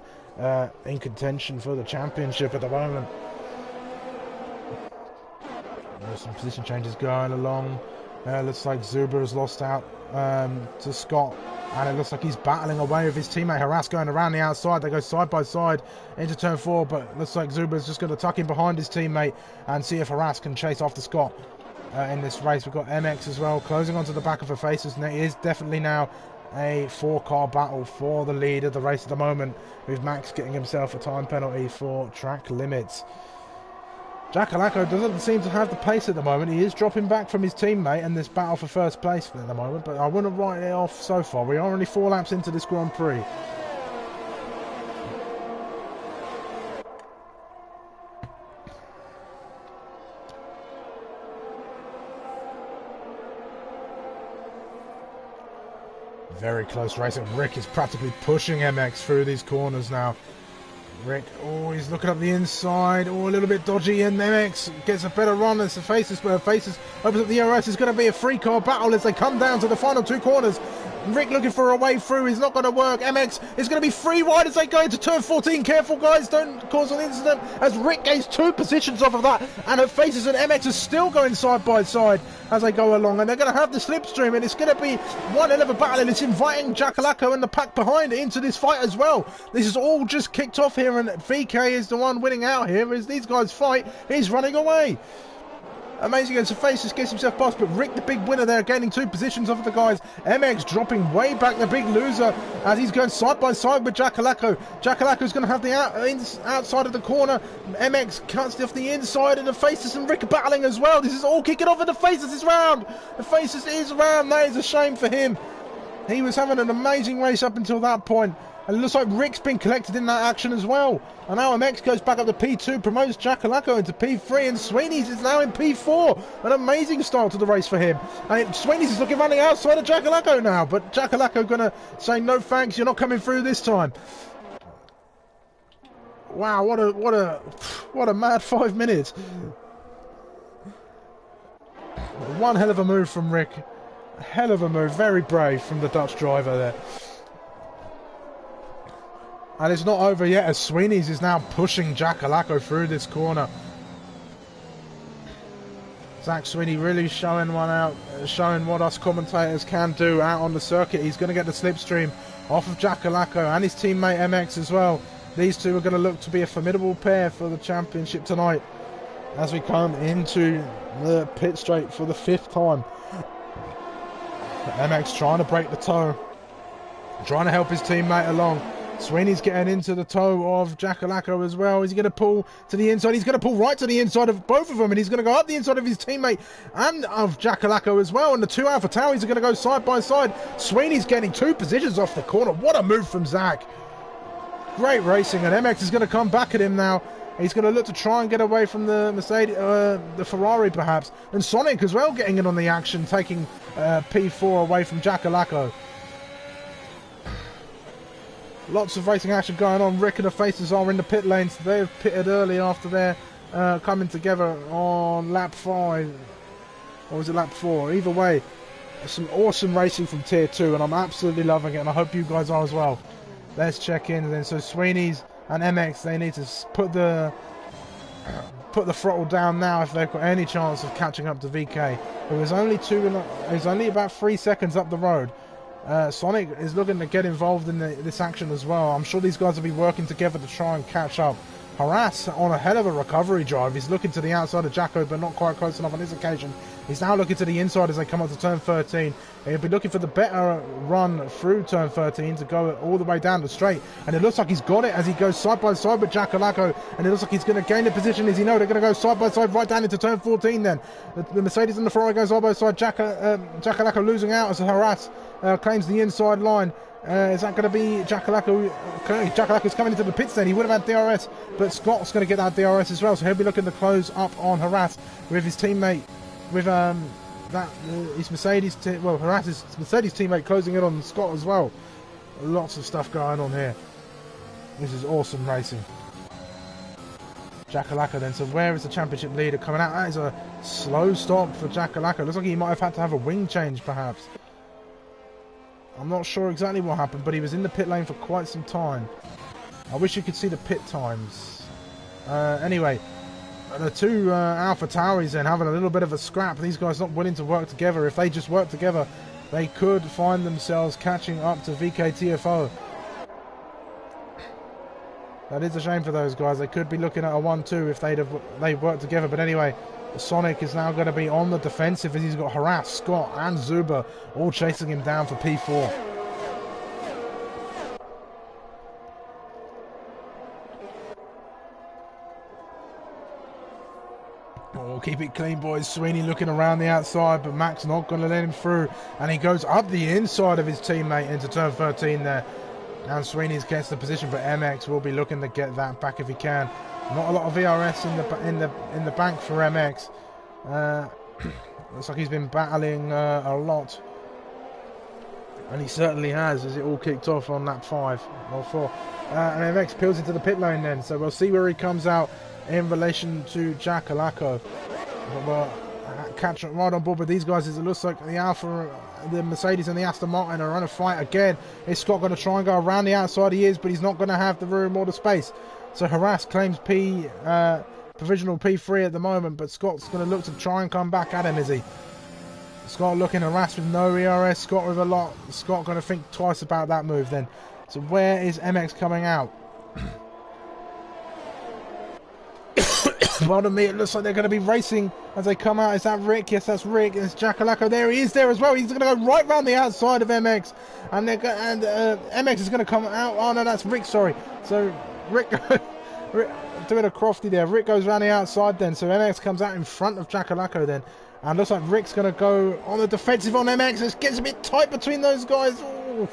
Speaker 1: in contention for the championship at the moment. There's some position changes going along Looks like Zuber has lost out to Scott. And it looks like he's battling away with his teammate Harass going around the outside. They go side by side into turn 4, but it looks like Zuber's just going to tuck in behind his teammate and see if Harass can chase after Scott in this race. We've got MX as well closing onto the back of the Faces, and it is definitely now a 4-car battle for the lead of the race at the moment, with Max getting himself a time penalty for track limits. Jackalacco doesn't seem to have the pace at the moment. He is dropping back from his teammate in this battle for first place at the moment, but I wouldn't write it off so far. We are only 4 laps into this Grand Prix. Very close racing. Rick is practically pushing MX through these corners now. Rick, oh, he's looking up the inside, oh, a little bit dodgy, and MX gets a better run as the Faces opens up the DRS. It's going to be a 3-car battle as they come down to the final 2 corners. Rick looking for a way through, is not going to work. MX is going to be free wide as they go into turn 14. Careful, guys, don't cause an incident, as Rick gains 2 positions off of that, and her Faces and MX are still going side by side as they go along, and they're going to have the slipstream, and it's going to be one hell of a battle, and it's inviting Jackalacco and the pack behind into this fight as well. This is all just kicked off here, and VK is the one winning out here as these guys fight. He's running away. Amazing, and Faces gets himself past, but Rick, the big winner there, gaining 2 positions off of the guys. MX dropping way back, the big loser, as he's going side by side with Jackalacco. Jackalacco's going to have the outside of the corner. MX cuts off the inside, and the Faces and Rick are battling as well. This is all kicking off, and the Faces is round. The Faces is round. That is a shame for him. He was having an amazing race up until that point. And it looks like Rick's been collected in that action as well. And now MX goes back up to P2, promotes Jackalacco into P3, and Sweeney's is now in P4. An amazing start to the race for him. And Sweeney's is looking around the outside of Jackalacco now, but Jackalacco going to say, no thanks, you're not coming through this time. Wow, what a mad 5 minutes. One hell of a move from Rick. Hell of a move, very brave from the Dutch driver there. And it's not over yet, as Sweeney's is now pushing Jackalacco through this corner. Zach Sweeney really showing one out, showing what us commentators can do out on the circuit. He's going to get the slipstream off of Jackalacco and his teammate MX as well. These two are going to look to be a formidable pair for the championship tonight as we come into the pit straight for the 5th time. MX trying to break the toe, trying to help his teammate along. Sweeney's getting into the toe of Jackalacco as well. Is he going to pull to the inside? He's going to pull right to the inside of both of them, and he's going to go up the inside of his teammate and of Jackalacco as well. And the 2 Alpha Tauris are going to go side by side. Sweeney's getting 2 positions off the corner. What a move from Zach. Great racing, and MX is going to come back at him now. He's going to look to try and get away from the Mercedes, the Ferrari perhaps. And Sonic as well getting in on the action, taking P4 away from Jackalacco. Lots of racing action going on. Rick and the Faces are in the pit lanes. They've pitted early after their coming together on lap 5. Or was it lap 4? Either way, some awesome racing from Tier 2, and I'm absolutely loving it, and I hope you guys are as well. Let's check in then. So Sweeney's and MX, they need to put the throttle down now if they've got any chance of catching up to VK. It was only about 3 seconds up the road. Sonic is looking to get involved in this action as well. I'm sure these guys will be working together to try and catch up. Harass on a hell of a recovery drive. He's looking to the outside of Jacko, but not quite close enough on this occasion. He's now looking to the inside as they come up to turn 13. He'll be looking for the better run through turn 13 to go all the way down the straight. And it looks like he's got it as he goes side by side with Jackalacco. And it looks like he's going to gain the position. As you know, they're going to go side by side right down into turn 14 then. The Mercedes and the Ferrari goes side by side. Jackalacco losing out as Harass claims the inside line. Is that going to be Jackalacco? Okay, Jackalacco's coming into the pits then. He would have had DRS, but Scott's going to get that DRS as well. So he'll be looking to close up on Harass with his teammate, with his Mercedes. Harass's Mercedes teammate closing in on Scott as well. Lots of stuff going on here. This is awesome racing. Jackalacco then. So where is the championship leader coming out? That is a slow stop for Jackalacco. Looks like he might have had to have a wing change perhaps. I'm not sure exactly what happened, but he was in the pit lane for quite some time. I wish you could see the pit times. Anyway, the two Alpha Tauris then having a little bit of a scrap. These guys not willing to work together. If they just work together, they could find themselves catching up to VKTFO. That is a shame for those guys. They could be looking at a 1-2 if they'd worked together. But anyway, Sonic is now going to be on the defensive as he's got Harass, Scott and Zuber all chasing him down for P4. Oh, keep it clean, boys. Sweeney looking around the outside, but Max not going to let him through. And he goes up the inside of his teammate into turn 13 there. And Sweeney's gets the position, but MX will be looking to get that back if he can. Not a lot of VRS in the bank for MX. Looks like he's been battling a lot, and he certainly has, as it all kicked off on lap 5 or 4. And MX peels into the pit lane then, so we'll see where he comes out in relation to Jack Alacco. But we'll catch right on board with these guys as it looks like the Alpha, the Mercedes and the Aston Martin are on a fight again. Is Scott going to try and go around the outside? He is, but he's not going to have the room or the space. So Harass claims provisional P3 at the moment, but Scott's going to look to try and come back at him, is he? Scott looking harassed with no ERS, Scott with a lot. Scott going to think twice about that move then. So where is MX coming out? Pardon me, it looks like they're going to be racing as they come out. Is that Rick? Yes, that's Rick. It's Jack Alacco. There he is there as well. He's going to go right round the outside of MX. And MX is going to come out. Oh, no, that's Rick, sorry. So Rick doing a crofty there. Rick goes around the outside then. So MX comes out in front of Jack Alacco then. And looks like Rick's going to go on the defensive on MX. It gets a bit tight between those guys. Ooh,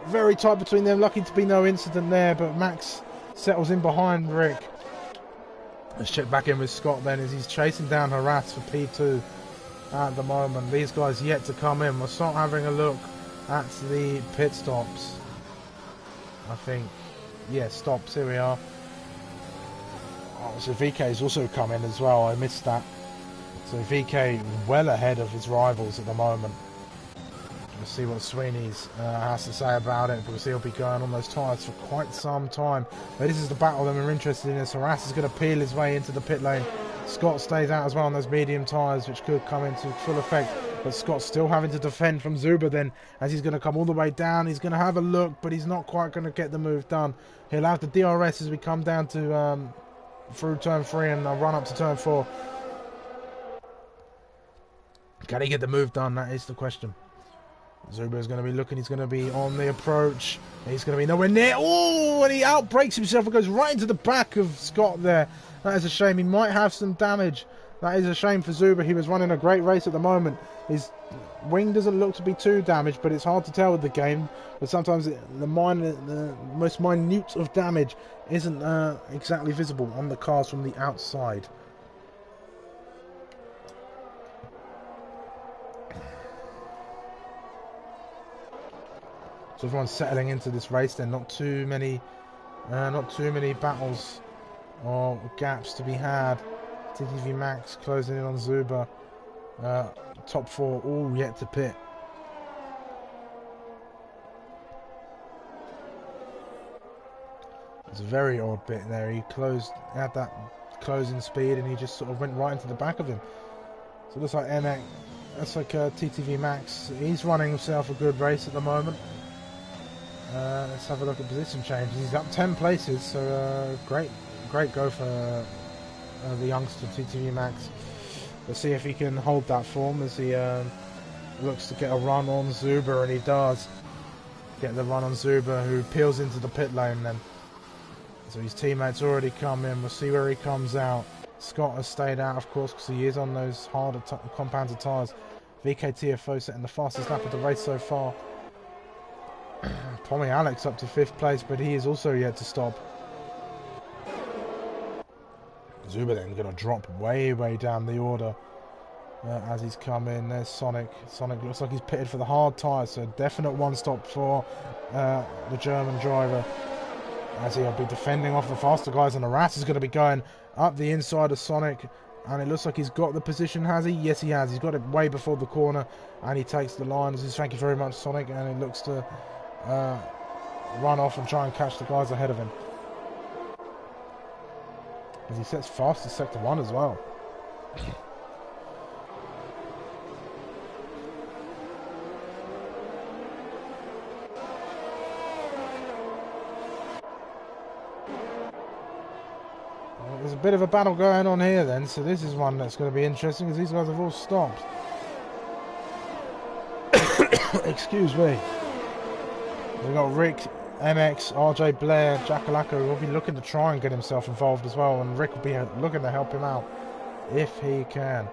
Speaker 1: very tight between them. Lucky to be no incident there. But Max settles in behind Rick. Let's check back in with Scott then as he's chasing down Harass for P2 at the moment. These guys yet to come in. We'll start having a look at the pit stops. I think, yeah, stops, here we are. Oh, so VK's also come in as well, I missed that. So VK well ahead of his rivals at the moment. We'll see what Sweeney's has to say about it, because he'll be going on those tyres for quite some time. But this is the battle that we're interested in. As Harass is going to peel his way into the pit lane. Scott stays out as well on those medium tyres, which could come into full effect. But Scott's still having to defend from Zuber then, as he's going to come all the way down. He's going to have a look, but he's not quite going to get the move done. He'll have the DRS as we come down to through turn 3 and run up to turn 4. Can he get the move done? That is the question. Zuber's going to be looking, he's going to be on the approach, he's going to be nowhere near. Oh, and he outbrakes himself and goes right into the back of Scott there. That is a shame. He might have some damage. That is a shame for Zuber. He was running a great race at the moment. His wing doesn't look to be too damaged, but it's hard to tell with the game. But sometimes the most minute of damage isn't exactly visible on the cars from the outside. So everyone's settling into this race. There not too many battles or gaps to be had. TTV Max closing in on Zuber. Top 4 all yet to pit. It's a very odd bit there. He had that closing speed, and he just sort of went right into the back of him. So it looks like MX. That's like TTV Max. He's running himself a good race at the moment. Let's have a look at position changes. He's up 10 places, so great go for the youngster TTV Max. Let's see if he can hold that form as he looks to get a run on Zuber, and he does get the run on Zuber, who peels into the pit lane then. So his teammates already come in. We'll see where he comes out. Scott has stayed out, of course, because he is on those harder compounded tyres. VKTFO setting the fastest lap of the race so far. Tommy Alex up to 5th place, but he is also yet to stop. Zuber then going to drop way down the order as he's come in. There's Sonic. Sonic looks like he's pitted for the hard tyres, so definite one stop for the German driver, as he'll be defending off the faster guys, and the Rat is going to be going up the inside of Sonic, and it looks like he's got the position, has he? Yes, he has. He's got it way before the corner, and he takes the line. This is thank you very much, Sonic, and it looks to run off and try and catch the guys ahead of him. as he sets fast to Sector 1 as well. There's a bit of a battle going on here then, so this is one that's going to be interesting because these guys have all stopped. Excuse me. We've got Rick, MX, RJ Blair, Jackalaka will be looking to try and get himself involved as well, and Rick will be looking to help him out if he can.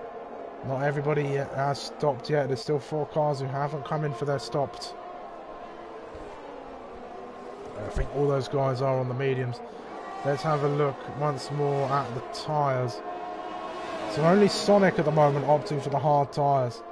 Speaker 1: Not everybody has stopped yet. There's still 4 cars who haven't come in for their stopped. I think all those guys are on the mediums. Let's have a look once more at the tyres. So only Sonic at the moment opting for the hard tyres.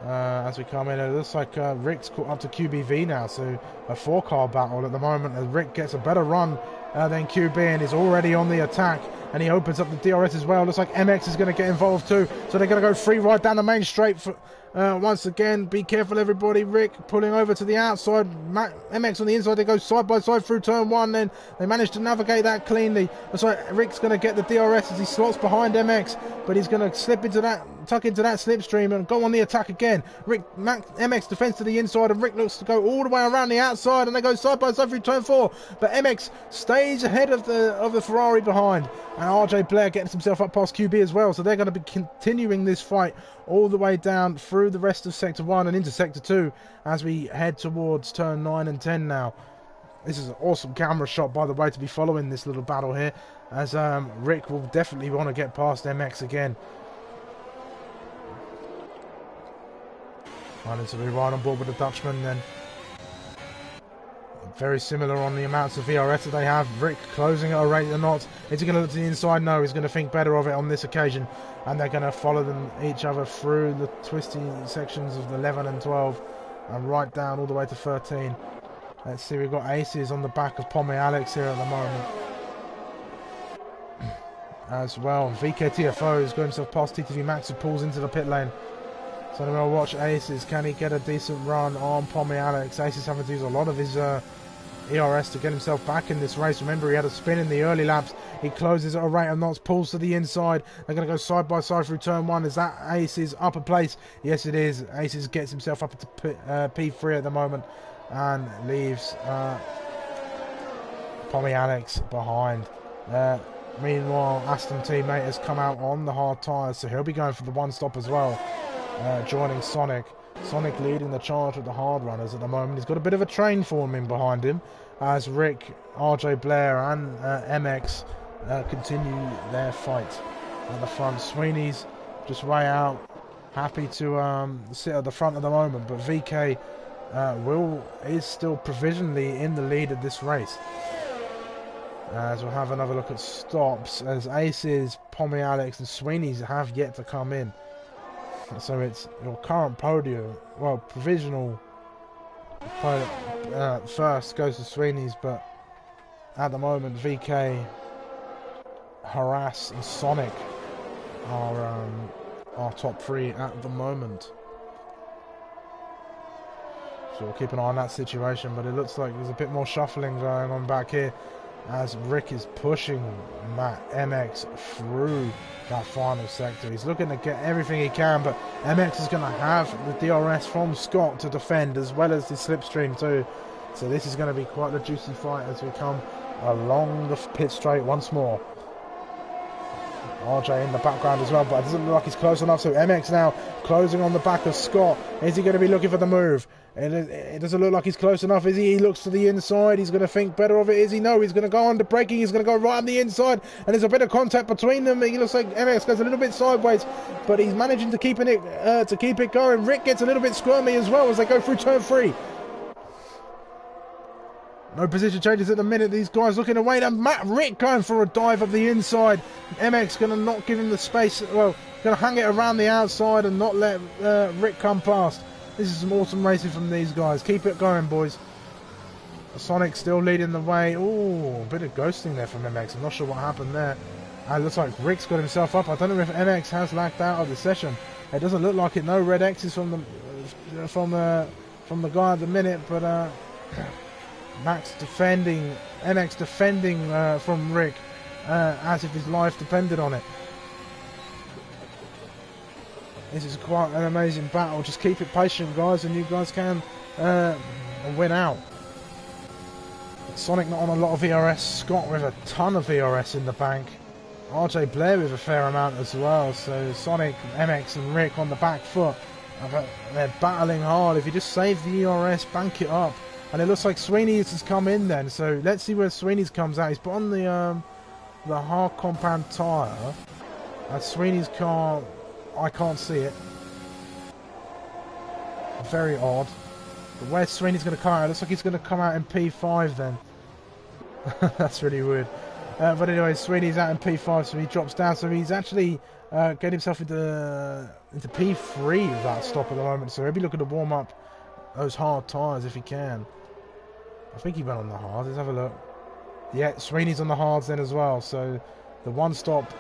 Speaker 1: As we come in, it looks like Rick's caught up to QBV now, so a 4-car battle at the moment as Rick gets a better run than QB and is already on the attack, and he opens up the DRS as well. Looks like MX is going to get involved too, so they're going to go free right down the main straight for, once again. Be careful everybody. Rick pulling over to the outside, MX on the inside. They go side by side through turn 1, then they manage to navigate that cleanly. Looks like Rick's going to get the DRS as he slots behind MX, but he's going to slip into that, tuck into that slipstream and go on the attack again. MX defends to the inside, and Rick looks to go all the way around the outside, and they go side by side through turn 4, but MX stays ahead of the Ferrari behind, and RJ Blair getting himself up past QB as well, so they're going to be continuing this fight all the way down through the rest of Sector 1 and into Sector 2 as we head towards turn 9 and 10 now. This is an awesome camera shot, by the way, to be following this little battle here, as Rick will definitely want to get past MX again. Running to be right on board with the Dutchman then. Very similar on the amounts of VRS that they have. Rick closing at a rate of knots. Is he going to look to the inside? No, he's going to think better of it on this occasion. And they're going to follow them each other through the twisty sections of 11 and 12 and right down all the way to 13. Let's see, we've got Aces on the back of Pommy Alex here at the moment as well. VKTFO has got himself past TTV Max, who pulls into the pit lane. So we'll watch Aces. Can he get a decent run on Pommy Alex? Aces having to use a lot of his ERS to get himself back in this race. Remember, he had a spin in the early laps. He closes at a rate of knots, pulls to the inside. They're going to go side by side through turn 1. Is that Aces upper place? Yes, it is. Aces gets himself up to P3 at the moment and leaves Pommy Alex behind. Meanwhile, Aston teammate has come out on the hard tyres, so he'll be going for the 1 stop as well, joining Sonic. Sonic leading the charge with the hard runners at the moment. He's got a bit of a train forming behind him as Rick, RJ Blair and MX continue their fight at the front. Sweeney's just way out, happy to sit at the front at the moment, but VK is still provisionally in the lead of this race. As we'll have another look at stops, as Aces, Pommy Alex and Sweeney's have yet to come in. So it's your current podium, well, provisional first goes to Sweeney's, but at the moment VK, Harass and Sonic are our top 3 at the moment. So we'll keep an eye on that situation, but it looks like there's a bit more shuffling going on back here as Rick is pushing MX through that final sector. He's looking to get everything he can, but MX is going to have the DRS from Scott to defend, as well as the slipstream too. So this is going to be quite a juicy fight as we come along the pit straight once more. RJ in the background as well, but it doesn't look like he's close enough. So MX now closing on the back of Scott. Is he going to be looking for the move? It doesn't look like he's close enough, is he? He looks to the inside. He's going to think better of it, is he? No, he's going to go under braking. He's going to go right on the inside, and there's a bit of contact between them. He looks like MX goes a little bit sideways, but he's managing to keep it going. Rick gets a little bit squirmy as well as they go through turn 3. No position changes at the minute. These guys looking away. And Rick going for a dive up the inside. MX going to not give him the space. Well, going to hang it around the outside and not let Rick come past. This is some awesome racing from these guys. Keep it going, boys. Sonic still leading the way. Oh, a bit of ghosting there from MX. I'm not sure what happened there. It looks like Rick's got himself up. I don't know if MX has lagged out of the session. It doesn't look like it. No red X's from the guy at the minute, but MX defending from Rick as if his life depended on it. This is quite an amazing battle. Just keep it patient, guys, and you guys can win out. Sonic not on a lot of ERS. Scott with a ton of ERS in the bank. RJ Blair with a fair amount as well. So Sonic, MX and Rick on the back foot. They're battling hard. If you just save the ERS, bank it up. And it looks like Sweeney's has come in then. So let's see where Sweeney's comes out. He's put on the hard compound tyre. Sweeney's car, I can't see it. Very odd. But where Sweeney's going to come out? It looks like he's going to come out in P5 then. That's really weird. But anyway, Sweeney's out in P5, so he drops down. So he's actually getting himself into P3 with that stop at the moment. So he'll be looking to warm up those hard tyres if he can. I think he went on the hard. Let's have a look. Yeah, Sweeney's on the hards then as well. So the one stop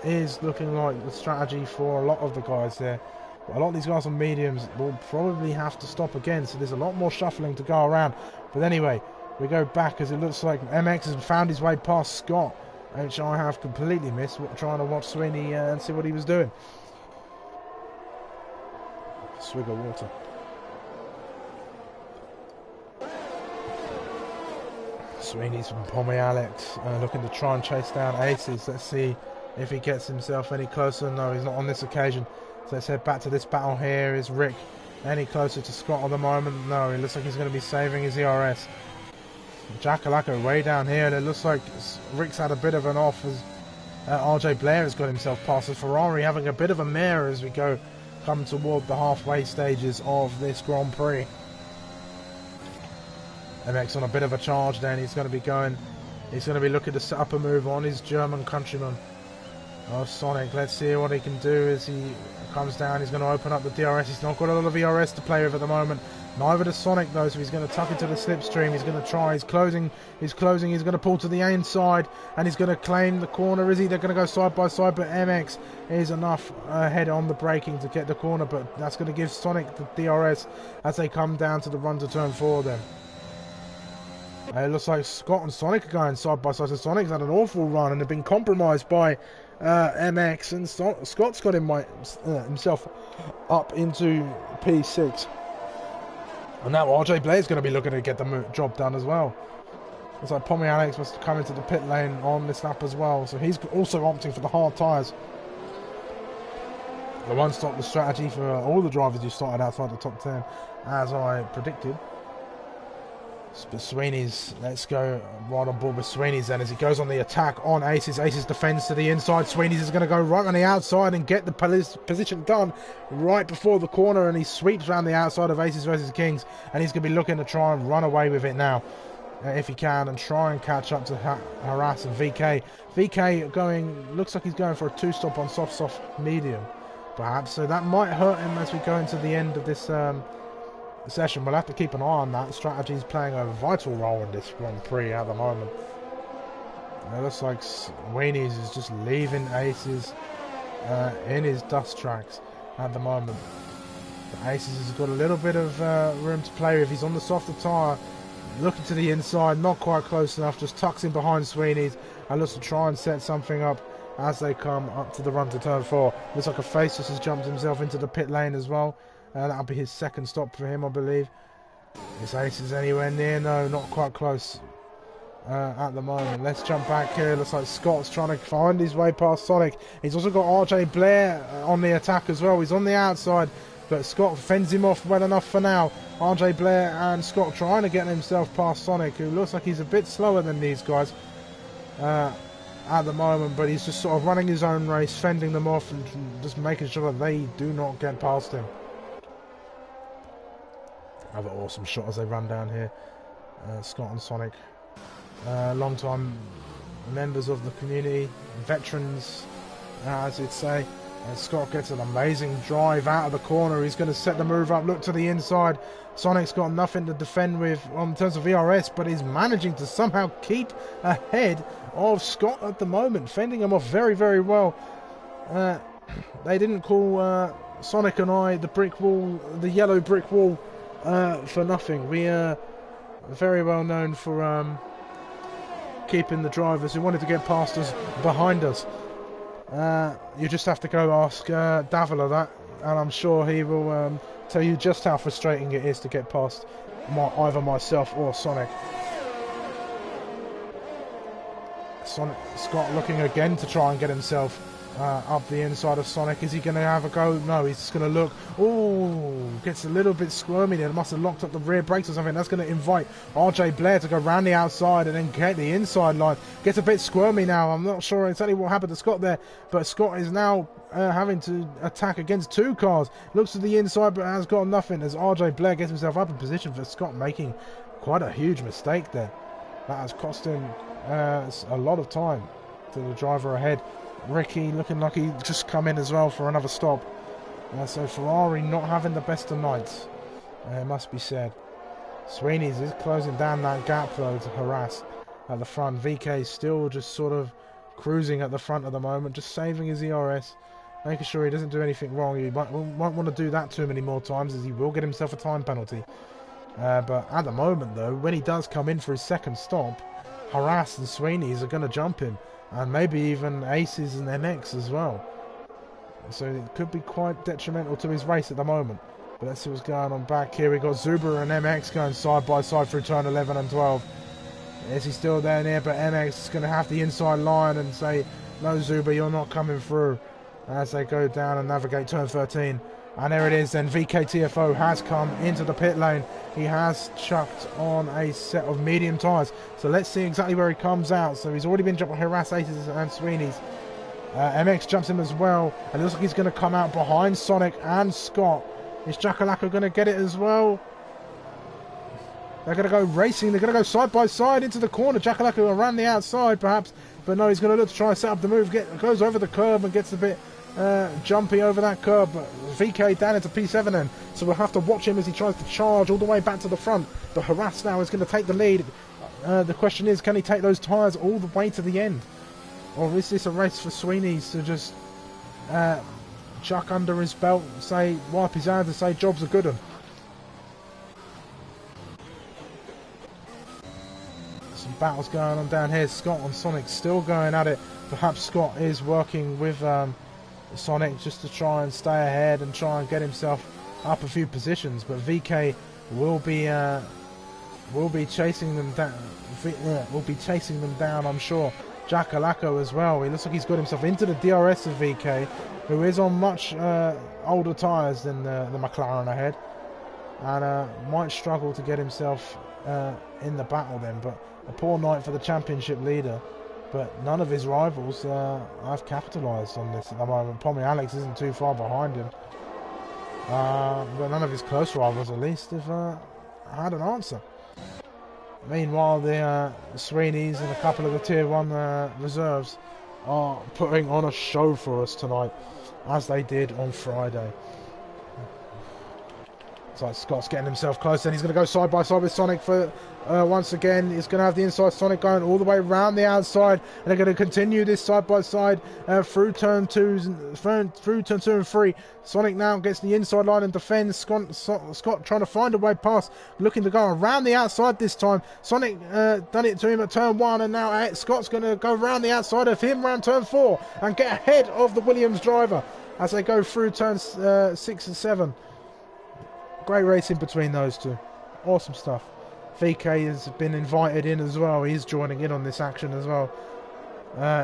Speaker 1: is looking like the strategy for a lot of the guys there. But a lot of these guys on mediums will probably have to stop again. So there's a lot more shuffling to go around. But anyway, we go back as it looks like MX has found his way past Scott, which I have completely missed, trying to watch Sweeney and see what he was doing. Swig of water. Sweeney's from Pommy Alex, looking to try and chase down Aces. Let's see if he gets himself any closer. No, he's not on this occasion. So let's head back to this battle here. Is Rick any closer to Scott at the moment? No, it looks like he's going to be saving his ERS. Jackalacco way down here, and it looks like Rick's had a bit of an off as RJ Blair has got himself past the Ferrari, having a bit of a mare as we come toward the halfway stages of this Grand Prix. MX on a bit of a charge then. He's going to be looking to set up a move on his German countryman. Oh, Sonic, let's see what he can do as he comes down. He's going to open up the DRS. He's not got a lot of ERS to play with at the moment. Neither does Sonic though, so he's going to tuck into the slipstream. He's going to try. He's closing. He's going to pull to the inside, and he's going to claim the corner. Is he? They're going to go side by side, but MX is enough ahead on the braking to get the corner, but that's going to give Sonic the DRS as they come down to the run to turn 4 then. It looks like Scott and Sonic are going side by side. So Sonic's had an awful run and have been compromised by MX, and Scott's got himself up into P6. And now RJ Blair's going to be looking to get the job done as well. Looks like Pommy Alex must come into the pit lane on this lap as well. So he's also opting for the hard tyres. The one stop, the strategy for all the drivers who started outside the top 10, as I predicted. But Sweeney's, let's go right on board with Sweeney's then as he goes on the attack on Aces. Aces defends to the inside. Sweeney's is going to go right on the outside and get the position done right before the corner, and he sweeps around the outside of Aces versus Kings, and he's going to be looking to try and run away with it now if he can, and try and catch up to Harass and VK. VK looks like he's going for a 2-stop on soft medium perhaps, so that might hurt him as we go into the end of this session. We'll have to keep an eye on that. Strategy is playing a vital role in this Grand Prix at the moment. It looks like Sweeney's is just leaving Aces in his dust tracks at the moment. But Aces has got a little bit of room to play with. He's on the softer tyre, looking to the inside, not quite close enough, just tucks in behind Sweeney's and looks to try and set something up as they come up to the run to turn 4. Looks like a Faceless has jumped himself into the pit lane as well. That'll be his second stop for him, I believe. Is Aces anywhere near? No, not quite close at the moment. Let's jump back here. Looks like Scott's trying to find his way past Sonic. He's also got RJ Blair on the attack as well. He's on the outside, but Scott fends him off well enough for now. RJ Blair and Scott trying to get himself past Sonic, who looks like he's a bit slower than these guys at the moment, but he's just sort of running his own race, fending them off and just making sure that they do not get past him. Another awesome shot as they run down here. Scott and Sonic, long-time members of the community, veterans, as you'd say. And Scott gets an amazing drive out of the corner. He's going to set the move up, look to the inside. Sonic's got nothing to defend with in terms of ERS, but he's managing to somehow keep ahead of Scott at the moment, fending him off very, very well. They didn't call Sonic and I the brick wall, the yellow brick wall, for nothing. We are very well known for keeping the drivers who wanted to get past us behind us. You just have to go ask Davila that, and I'm sure he will tell you just how frustrating it is to get past either myself or Sonic. Scott looking again to try and get himself up the inside of Sonic. Is he going to have a go? No, he's just going to look. Oh, gets a little bit squirmy there. Must have locked up the rear brakes or something. That's going to invite RJ Blair to go round the outside and then get the inside line. Gets a bit squirmy now. I'm not sure exactly what happened to Scott there, but Scott is now having to attack against two cars. Looks to the inside but has got nothing as RJ Blair gets himself up in position for Scott making quite a huge mistake there. That has cost him a lot of time to the driver ahead. Ricky looking like he just come in as well for another stop. So Ferrari not having the best of nights, it must be said. Sweeney's is closing down that gap though to harass at the front. VK still just sort of cruising at the front at the moment, just saving his ERS, making sure he doesn't do anything wrong. He won't want to do that too many more times as he will get himself a time penalty. But at the moment though, when he does come in for his second stop, Harass and Sweeney's are going to jump him, and maybe even Aces and MX as well. So it could be quite detrimental to his race at the moment. But let's see what's going on back here. We've got Zuber and MX going side by side through turn 11 and 12. Is he still there near? But MX is going to have the inside line and say, no Zuber, you're not coming through. As they go down and navigate turn 13. And there it is then, VKTFO has come into the pit lane. He has chucked on a set of medium tyres. So let's see exactly where he comes out. So he's already been jumped on Harass, Aces and Sweeney's. MX jumps him as well. And it looks like he's going to come out behind Sonic and Scott. Is Jakalaka going to get it as well? They're going to go racing. They're going to go side by side into the corner. Jakalaka will run the outside perhaps. But no, he's going to look to try and set up the move. Goes over the curb and gets a bit jumpy over that curb. But VK down into P7 then. So we'll have to watch him as he tries to charge all the way back to the front. But Harass now is going to take the lead. The question is, can he take those tyres all the way to the end? Or is this a race for Sweeney's to just chuck under his belt, say, wipe his hands and say, job's a good one? Some battles going on down here. Scott and Sonic still going at it. Perhaps Scott is working with Sonic just to try and stay ahead and try and get himself up a few positions. But VK will be chasing them down. Will be chasing them down, I'm sure. Jakalako as well. He looks like he's got himself into the DRS of VK, who is on much older tyres than the McLaren ahead, and might struggle to get himself in the battle then. But a poor night for the championship leader. But none of his rivals have capitalised on this at the moment. Pommy Alex isn't too far behind him. But none of his close rivals, at least, have had an answer. Meanwhile, the Sweeney's and a couple of the Tier 1 reserves are putting on a show for us tonight, as they did on Friday. So Scott's getting himself close, and he's going to go side by side with Sonic for once again. He's going to have the inside Sonic going all the way around the outside, and they're going to continue this side by side through turn 2 and 3. Sonic now gets the inside line and defends. Scott trying to find a way past, looking to go around the outside this time. Sonic done it to him at turn 1, and now Scott's going to go around the outside of him around turn 4 and get ahead of the Williams driver as they go through turns 6 and 7. Great racing between those two. Awesome stuff. VK has been invited in as well. He's joining in on this action as well.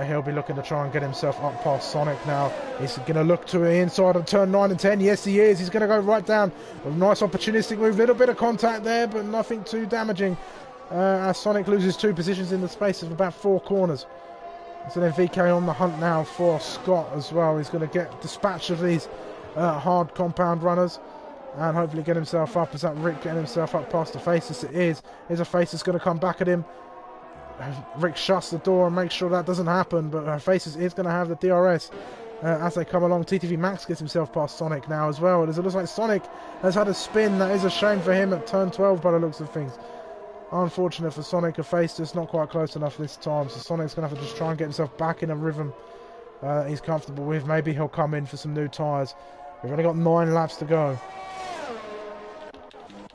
Speaker 1: He'll be looking to try and get himself up past Sonic now. He's going to look to the inside of turn 9 and 10. Yes, he is. He's going to go right down. A nice opportunistic move. Little bit of contact there, but nothing too damaging. As Sonic loses 2 positions in the space of about 4 corners. So then VK on the hunt now for Scott as well. He's going to get dispatch of these hard compound runners and hopefully get himself up. Is that Rick getting himself up past the Faces? It is. Here's a Faces going to come back at him. Rick shuts the door and makes sure that doesn't happen, but Faces is going to have the DRS as they come along. TTV Max gets himself past Sonic now as well. It looks like Sonic has had a spin. That is a shame for him at turn 12 by the looks of things. Unfortunate for Sonic. A Faces not quite close enough this time, so Sonic's going to have to just try and get himself back in a rhythm he's comfortable with. Maybe he'll come in for some new tyres. We've only got 9 laps to go.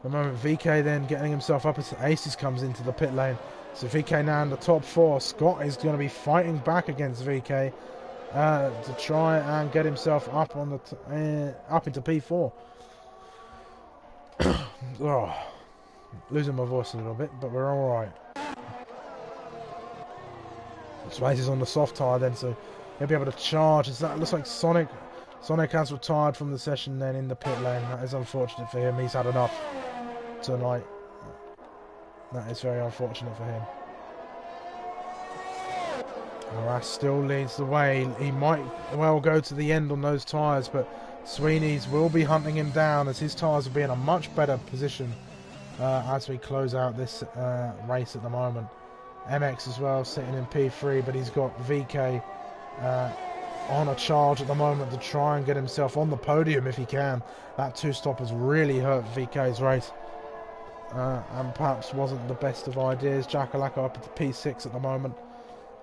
Speaker 1: the moment VK then getting himself up as Aces comes into the pit lane. So VK now in the top 4. Scott is going to be fighting back against VK to try and get himself up on the up into P4. Oh, losing my voice a little bit, but we're all right. Space is on the soft tyre then, so he'll be able to charge. That looks like Sonic has retired from the session then in the pit lane. That is unfortunate for him. He's had enough tonight. That is very unfortunate for him. Morass still leads the way. He might well go to the end on those tyres, but Sweeney's will be hunting him down as his tyres will be in a much better position as we close out this race at the moment. MX as well sitting in P3, but he's got VK on a charge at the moment to try and get himself on the podium if he can. That 2-stop has really hurt VK's race and perhaps wasn't the best of ideas. Jackalaka up into P6 at the moment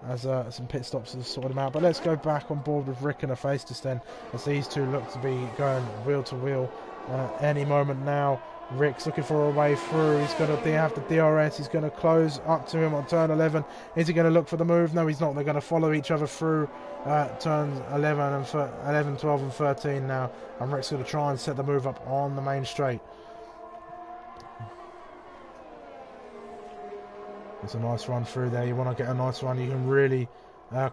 Speaker 1: as some pit stops have sorted him out. But let's go back on board with Rick and Hephaestus then, as these two look to be going wheel to wheel any moment now. Rick's looking for a way through. He's going to have the DRS. He's going to close up to him on turn 11. Is he going to look for the move? No, he's not. They're going to follow each other through turns 11, 12 and 13 now. And Rick's going to try and set the move up on the main straight. It's a nice run through there. You want to get a nice run. You can really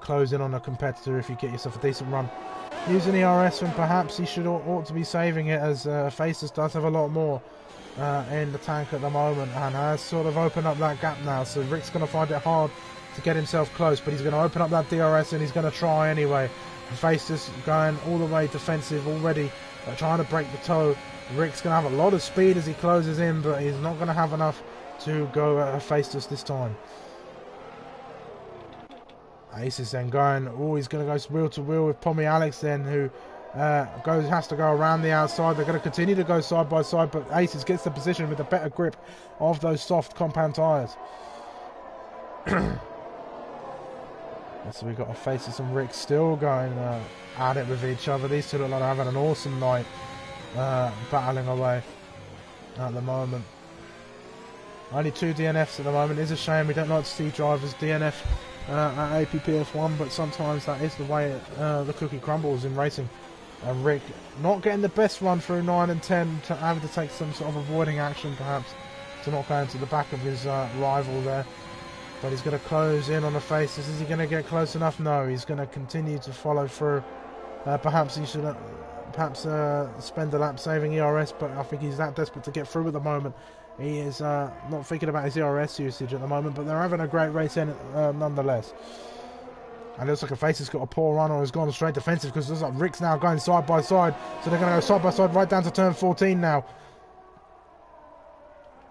Speaker 1: close in on a competitor if you get yourself a decent run. Using ERS, and perhaps he ought to be saving it, as Faces does have a lot more in the tank at the moment and has sort of opened up that gap now. So Rick's going to find it hard to get himself close, but he's going to open up that DRS and he's going to try anyway. Faces going all the way defensive already, trying to break the toe. Rick's going to have a lot of speed as he closes in, but he's not going to have enough to go at Faces this time. Aces then going, he's going to go wheel to wheel with Pommy Alex then, who has to go around the outside. They're going to continue to go side by side, but Aces gets the position with a better grip of those soft compound tyres. So we've got Faces and Rick still going at it with each other. These two look like they're having an awesome night, battling away at the moment. Only 2 DNFs at the moment. It's a shame. We don't like to see drivers DNF at APPF1, but sometimes that is the way the cookie crumbles in racing. And Rick not getting the best run through 9 and 10, having to take some sort of avoiding action perhaps to not go into the back of his rival there. But he's going to close in on the Faces. Is he going to get close enough? No, he's going to continue to follow through. Perhaps he should spend a lap saving ERS, but I think he's that desperate to get through at the moment. He is not thinking about his ERS usage at the moment, but they're having a great race in nonetheless. And it looks like a Faces got a poor run or has gone straight defensive, because it looks like Rick's now going side by side. So they're going to go side by side right down to turn 14 now.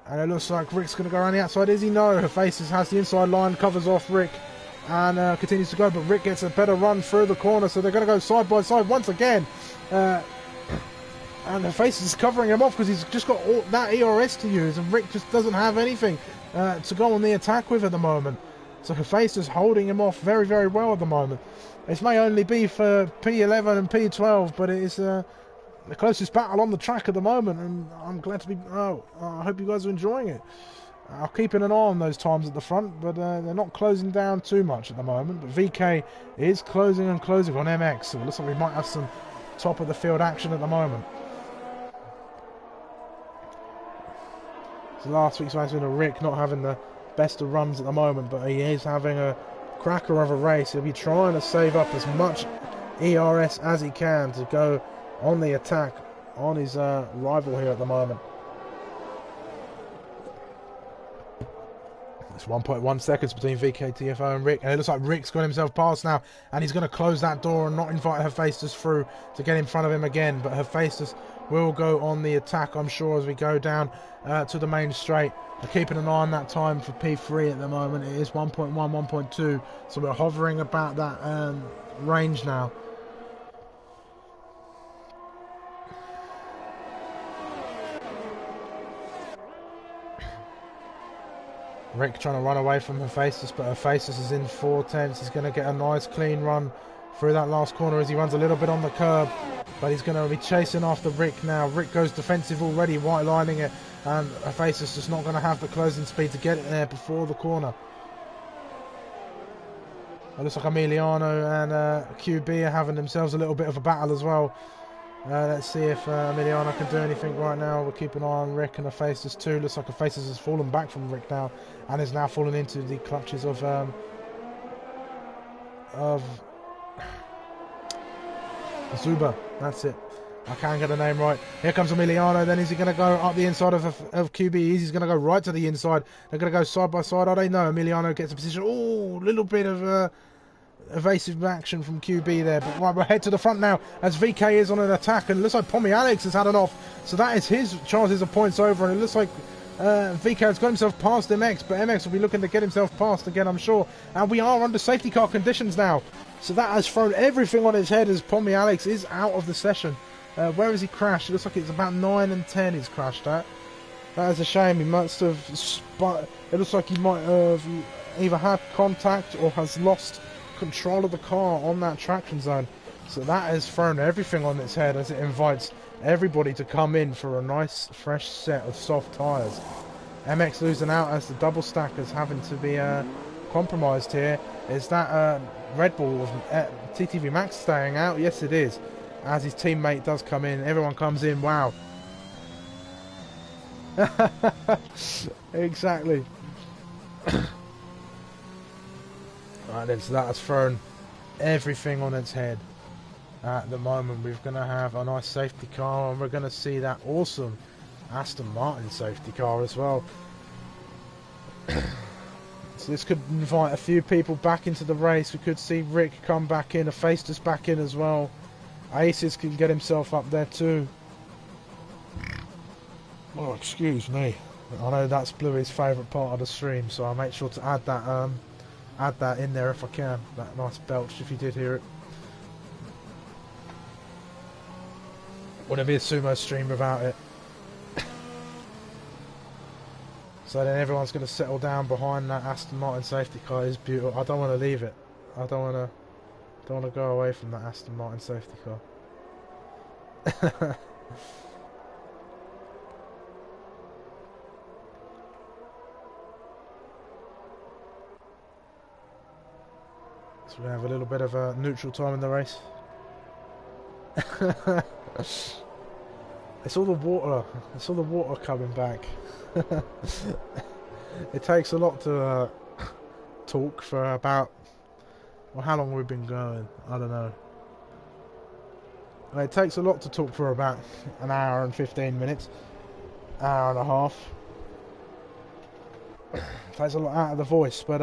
Speaker 1: And it looks like Rick's going to go around the outside. Is he? No. Faces has the inside line, covers off Rick, and continues to go. But Rick gets a better run through the corner, so they're going to go side by side once again. And the Faces is covering him off because he's just got all that ERS to use, and Rick just doesn't have anything to go on the attack with at the moment. So Faces is holding him off very, very well at the moment. This may only be for P11 and P12, but it is the closest battle on the track at the moment, and I'm glad to be... I hope you guys are enjoying it. I'll keep an eye on those times at the front, but they're not closing down too much at the moment. But VK is closing and closing on MX, so it looks like we might have some top of the field action at the moment. So last week's race with Rick not having the best of runs at the moment, but he is having a cracker of a race. He'll be trying to save up as much ERS as he can to go on the attack on his rival here at the moment. It's 1.1 seconds between VK, TFO and Rick, and it looks like Rick's got himself past now, and he's going to close that door and not invite Hephaestus through to get in front of him again. But Hephaestus will go on the attack, I'm sure, as we go down to the main straight. We're keeping an eye on that time for P3 at the moment. It is 1.1, 1.2, so we're hovering about that range now. Rick trying to run away from Hephaestus, but Hephaestus is in 4/10. He's going to get a nice clean run through that last corner as he runs a little bit on the curb, but he's going to be chasing after Rick now. Rick goes defensive already, white lining it, and Faces just not going to have the closing speed to get it there before the corner. It looks like Emiliano and QB are having themselves a little bit of a battle as well. Let's see if Emiliano can do anything right now. We'll keep an eye on Rick and Faces too. Looks like Faces has fallen back from Rick now and is now falling into the clutches of Zuba. That's it. I can't get the name right. Here comes Emiliano. Then is he going to go up the inside of QB? He's going to go right to the inside. They're going to go side by side. Are they? No. Emiliano gets a position. Oh, a little bit of evasive action from QB there. But right, we'll head to the front now as VK is on an attack. And it looks like Pommy Alex has had an off. So that is his chances of points over. And it looks like VK has got himself past MX. But MX will be looking to get himself past again, I'm sure. And we are under safety car conditions now. So that has thrown everything on its head as Pommy Alex is out of the session. Where has he crashed? It looks like it's about 9 and 10 he's crashed at. That is a shame. He must have... It looks like he might have either had contact or has lost control of the car on that traction zone. So that has thrown everything on its head as it invites everybody to come in for a nice fresh set of soft tyres. MX losing out as the double stack is having to be compromised here. Is that Red Bull of TTV Max staying out? Yes, it is. As his teammate does come in, everyone comes in. Wow. Exactly. Right then, so that has thrown everything on its head. At the moment, we're going to have a nice safety car, and we're going to see that awesome Aston Martin safety car as well. So this could invite a few people back into the race. We could see Rick come back in, Hephaestus back in as well. Aces can get himself up there too. Oh, excuse me. I know that's Bluey's favourite part of the stream, so I'll make sure to add that in there if I can. That nice belch, if you did hear it. Wouldn't be a sumo stream without it. So then everyone's going to settle down behind that Aston Martin safety car. It's beautiful. I don't want to leave it. I don't want to go away from that Aston Martin safety car. So we have a little bit of a neutral time in the race. It's all the water. It's all the water coming back. It takes a lot to talk for about... Well, how long we've been going? I don't know. Well, it takes a lot to talk for about an hour and 15 minutes. Hour and a half. It takes a lot out of the voice, but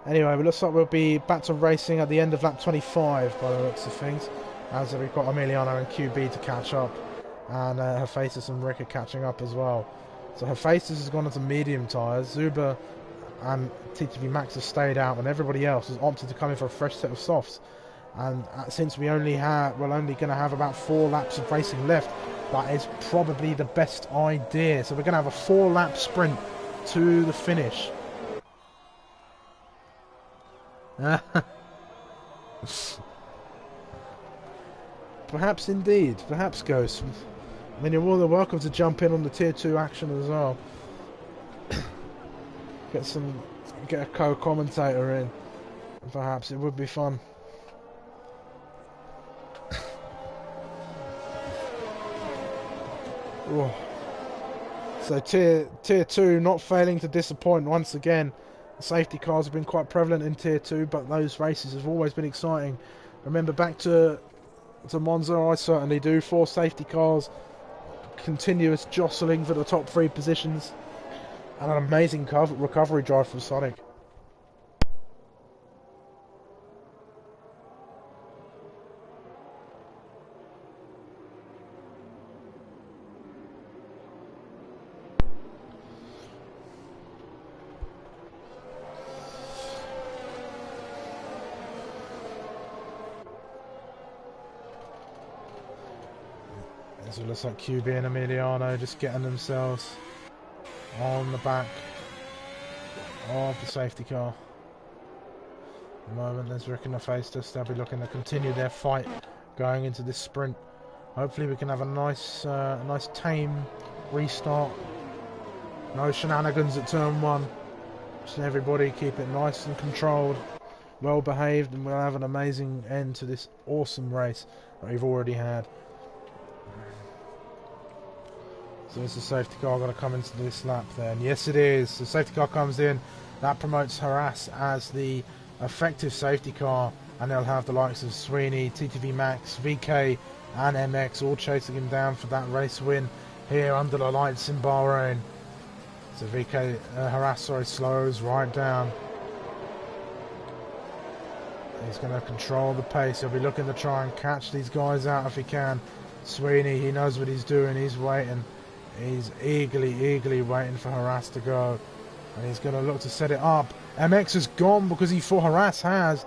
Speaker 1: anyway, it looks like we'll be back to racing at the end of lap 25 by the looks of things. As we've got Emiliano and QB to catch up. And Hephaestus and Rick are catching up as well. So Hephaestus has gone into medium tyres. Zuba and TTV Max have stayed out, and everybody else has opted to come in for a fresh set of softs. And since we're only going to have about 4 laps of racing left, that is probably the best idea. So we're going to have a 4-lap sprint to the finish. Perhaps indeed. Perhaps, Ghost. I mean, you're more than welcome to jump in on the Tier 2 action as well. Get a co-commentator in. Perhaps it would be fun. So Tier 2 not failing to disappoint once again. The safety cars have been quite prevalent in Tier 2, but those races have always been exciting. Remember back to Monza, I certainly do. 4 safety cars, continuous jostling for the top 3 positions, and an amazing recovery drive from Sonic. So it looks like QB and Emiliano just getting themselves on the back of the safety car. At the moment, there's Rick and Hephaestus. They'll be looking to continue their fight going into this sprint. Hopefully we can have a nice tame restart. No shenanigans at turn 1. Just everybody keep it nice and controlled, well behaved, and we'll have an amazing end to this awesome race that we've already had. So is the safety car going to come into this lap then? Yes it is. The safety car comes in. That promotes Harass as the effective safety car, and they'll have the likes of Sweeney, TTV Max, VK and MX all chasing him down for that race win here under the lights in Bahrain. So VK, Harass, slows right down. He's going to control the pace. He'll be looking to try and catch these guys out if he can. Sweeney, he knows what he's doing. He's waiting. He's eagerly waiting for Harass to go. And he's going to look to set it up. MX is gone because he thought Harass has.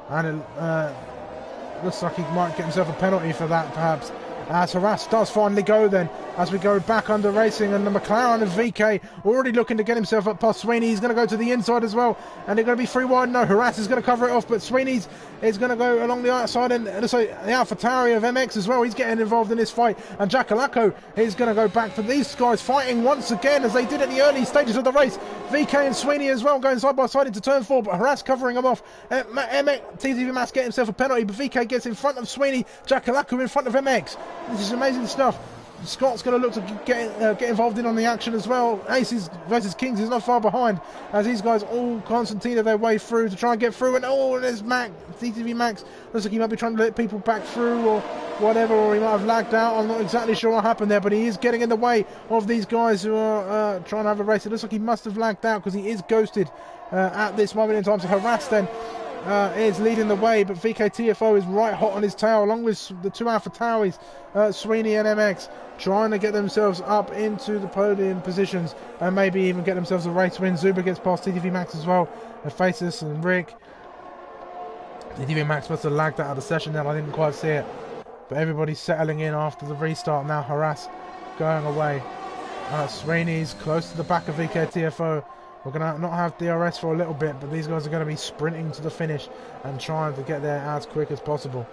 Speaker 1: And it looks like he might get himself a penalty for that, perhaps. As Harass does finally go then, as we go back under racing, and the McLaren of VK already looking to get himself up past Sweeney. He's going to go to the inside as well, and they're going to be free wide. No, Harass is going to cover it off, but Sweeney's is going to go along the outside, and so the AlphaTauri of MX as well. He's getting involved in this fight, and Jackalacco is going to go back for these guys fighting once again as they did at the early stages of the race. VK and Sweeney as well going side by side into turn 4, but Harass covering them off. MX, TTV Mass getting himself a penalty, but VK gets in front of Sweeney. Jackalacco in front of MX. This is amazing stuff. Scott's going to look to get involved in on the action as well. Aces versus Kings is not far behind as these guys all concertina their way through to try and get through. And oh, there's Max, TTV Max. Looks like he might be trying to let people back through or whatever, or he might have lagged out. I'm not exactly sure what happened there, but he is getting in the way of these guys who are trying to have a race. It looks like he must have lagged out because he is ghosted at this moment in time. So Harass then is leading the way, but VK TFO is right hot on his tail along with the two AlphaTauris, Sweeney and MX, trying to get themselves up into the podium positions and maybe even get themselves a race win. Zuba gets past TTV Max as well, and Faces and Rick. TTV Max must have lagged out of the session then, I didn't quite see it, but everybody's settling in after the restart now. Harass going away. Sweeney's close to the back of VK TFO. We're going to not have DRS for a little bit, but these guys are going to be sprinting to the finish and trying to get there as quick as possible.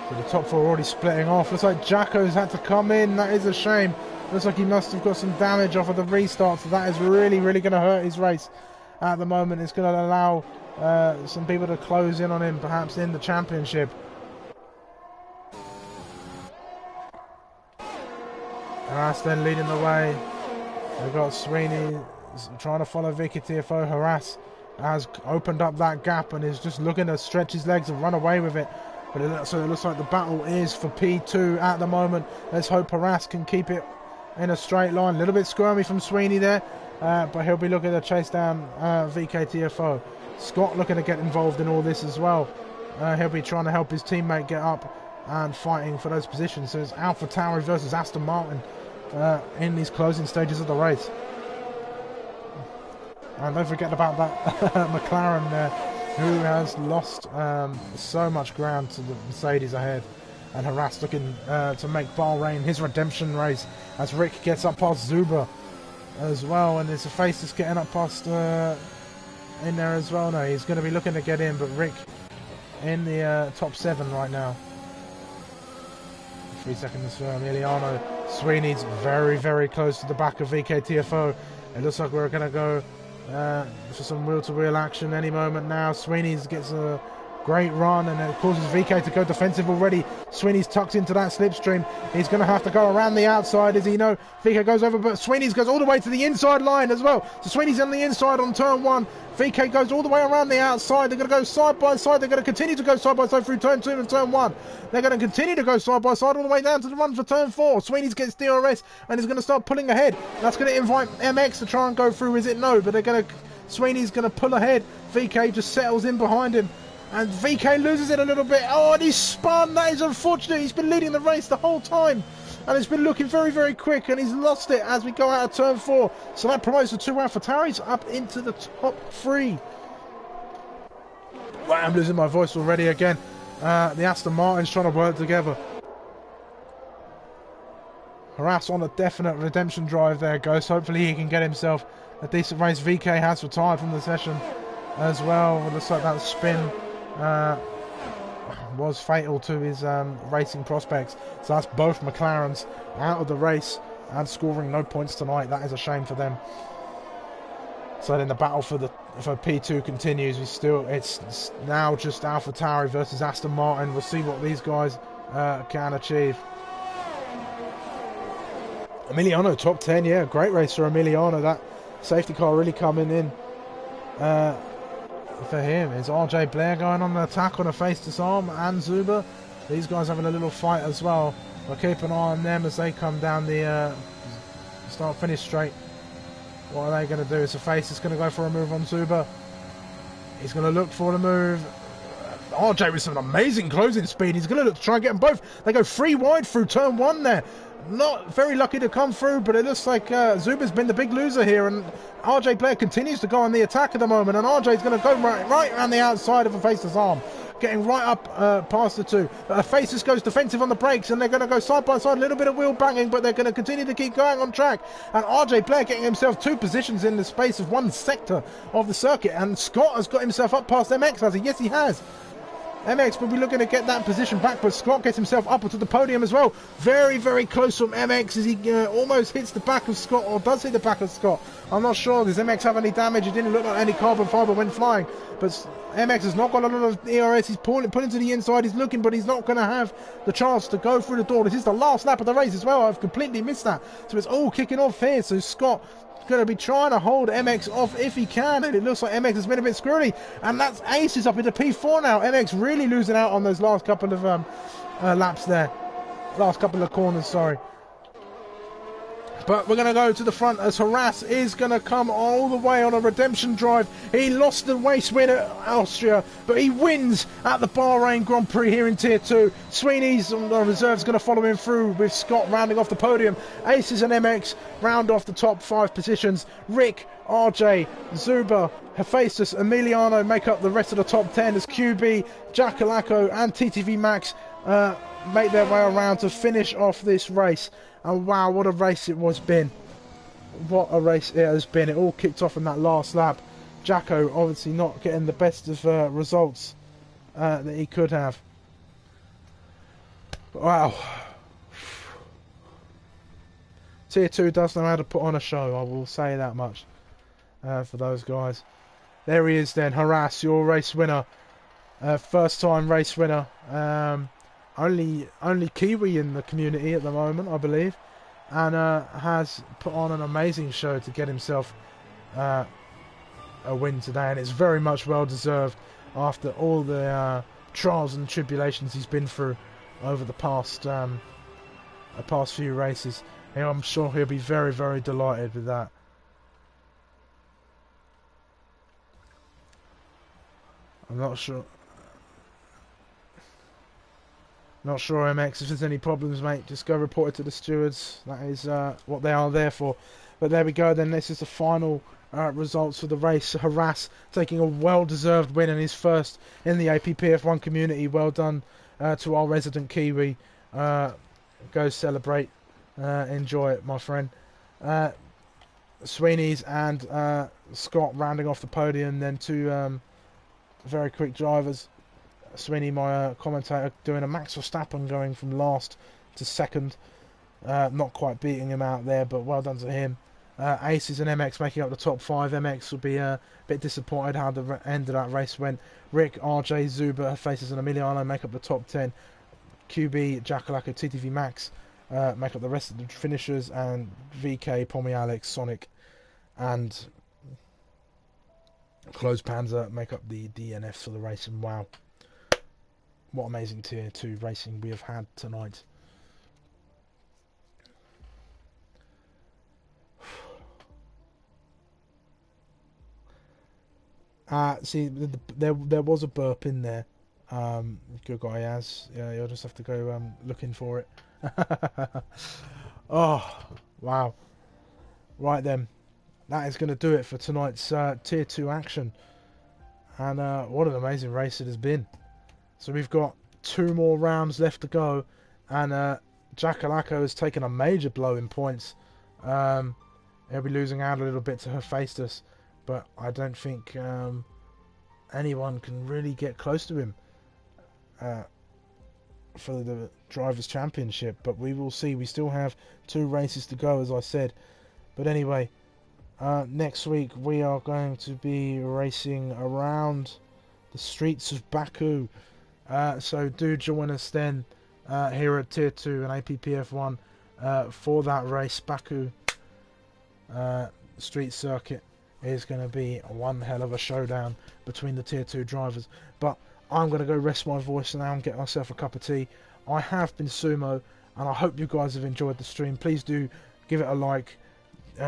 Speaker 1: So the top 4 already splitting off. Looks like Jacko's had to come in. That is a shame. Looks like he must have got some damage off of the restart, so that is really going to hurt his race at the moment. It's going to allow some people to close in on him, perhaps in the championship. And that's then leading the way. We've got Sweeney trying to follow Vicky TFO. Harass has opened up that gap and is just looking to stretch his legs and run away with it. But so it looks like the battle is for P2 at the moment. Let's hope Harass can keep it in a straight line. A little bit squirmy from Sweeney there, but he'll be looking to chase down VK TFO. Scott looking to get involved in all this as well. He'll be trying to help his teammate get up and fighting for those positions. So it's AlphaTauri versus Aston Martin in these closing stages of the race. And don't forget about that McLaren who has lost so much ground to the Mercedes ahead. And Harass looking to make Bahrain his redemption race as Rick gets up past Zuba as well. And there's a face that's getting up past in there as well. No, he's going to be looking to get in, but Rick in the top 7 right now. 3 seconds for Emiliano. Sweeney's very close to the back of VK TFO. It looks like we're going to go for some wheel-to-wheel action any moment now. Sweeney's gets a great run and it causes VK to go defensive already. Sweeney's tucked into that slipstream. He's going to have to go around the outside, as he know. VK goes over, but Sweeney's goes all the way to the inside line as well. So Sweeney's on the inside on turn 1. VK goes all the way around the outside. They're going to go side by side. They're going to continue to go side by side through turn 2 and turn 1. They're going to continue to go side by side all the way down to the run for turn 4. Sweeney's gets DRS and is going to start pulling ahead. That's going to invite MX to try and go through, is it? No, but Sweeney's going to pull ahead. VK just settles in behind him. And VK loses it a little bit. Oh, and he's spun. That is unfortunate. He's been leading the race the whole time. And it's been looking very quick. And he's lost it as we go out of turn 4. So that promotes the two AlphaTauris up into the top 3. Wow, I'm losing my voice already again. The Aston Martin's trying to work together. Harass on a definite redemption drive there, Ghost. Hopefully he can get himself a decent race. VK has retired from the session as well. It looks like that spin was fatal to his racing prospects. So that's both McLarens out of the race and scoring no points tonight. That is a shame for them. So then the battle for P2 continues. It's now just AlphaTauri versus Aston Martin. We'll see what these guys can achieve. Emiliano top 10, yeah, great race for Emiliano. That safety car really coming in for him. Is RJ Blair going on the attack on a face-to-arm, and Zuber. These guys having a little fight as well. We'll keep an eye on them as they come down the start-finish straight. What are they going to do? It's a face. It's going to go for a move on Zuber. He's going to look for the move. RJ with some amazing closing speed. He's going to look to try and get them both. They go 3 wide through turn 1 there. Not very lucky to come through, but it looks like Zuber's been the big loser here, and RJ Blair continues to go on the attack at the moment, and RJ's going to go right around the outside of a faceless arm, getting right up past the two. Faceless goes defensive on the brakes, and they're going to go side by side, a little bit of wheel banging, but they're going to continue to keep going on track. And RJ Blair getting himself 2 positions in the space of 1 sector of the circuit, and Scott has got himself up past MX, has he? Yes, he has. MX will be looking to get that position back, but Scott gets himself up onto the podium as well. Very, very close from MX as he almost hits the back of Scott, or does hit the back of Scott. I'm not sure. Does MX have any damage? It didn't look like any carbon fibre went flying. But MX has not got a lot of ERS. He's pulling to the inside. He's looking, but he's not going to have the chance to go through the door. This is the last lap of the race as well. I've completely missed that. So it's all kicking off here. So Scott going to be trying to hold MX off if he can, and it looks like MX has been a bit squirrely, and that's Aces up into P4 now. MX really losing out on those last couple of laps there, last couple of corners, sorry. But we're going to go to the front as Harass is going to come all the way on a redemption drive. He lost the race win at Austria, but he wins at the Bahrain Grand Prix here in Tier 2. Sweeney's on the reserves going to follow him through, with Scott rounding off the podium. Aces and MX round off the top 5 positions. Rick, RJ, Zuber, Hephaestus, Emiliano make up the rest of the top 10 as QB, Jackalacco and TTV Max make their way around to finish off this race. And wow, what a race it was been. What a race it has been. It all kicked off in that last lap. Jacko obviously not getting the best of results that he could have. But wow. Tier 2 does know how to put on a show, I will say that much for those guys. There he is then, Harass, your race winner. First time race winner. Only Kiwi in the community at the moment, I believe, and has put on an amazing show to get himself a win today, and it's very much well deserved after all the trials and tribulations he's been through over the past few races. And I'm sure he'll be very, very delighted with that. I'm not sure. Not sure, MX, if there's any problems, mate, just go report it to the stewards. That is what they are there for. But there we go then, this is the final results for the race. Harass taking a well-deserved win, and his first in the APPF1 community. Well done to our resident Kiwi. Go celebrate. Enjoy it, my friend. Sweeney's and Scott rounding off the podium, then 2 very quick drivers. Sweeney, my commentator, doing a Max Verstappen, going from last to second. Not quite beating him out there, but well done to him. Aces and MX making up the top 5. MX will be a bit disappointed how the end of that race went. Rick, RJ, Zuber, Faces and Emiliano make up the top 10. QB, Jackalacco, TTV Max make up the rest of the finishers, and VK, Pommy Alex, Sonic and Close Panzer make up the DNFs for the race. And wow, what amazing Tier 2 racing we have had tonight. See, there was a burp in there. Good guy has. Yeah, you'll just have to go looking for it. Oh, wow. Right then. That is going to do it for tonight's Tier 2 action. And what an amazing race it has been. So we've got 2 more rounds left to go, and Jackalacco has taken a major blow in points. He'll be losing out a little bit to Hephaestus, but I don't think anyone can really get close to him. for the Drivers' Championship, but we will see. We still have 2 races to go, as I said. But anyway, next week we are going to be racing around the streets of Baku. So do join us then here at Tier 2 and APPF1 for that race. Baku street circuit is going to be one hell of a showdown between the Tier 2 drivers. But I'm going to go rest my voice now and get myself a cup of tea. I have been Sumo, and I hope you guys have enjoyed the stream. Please do give it a like,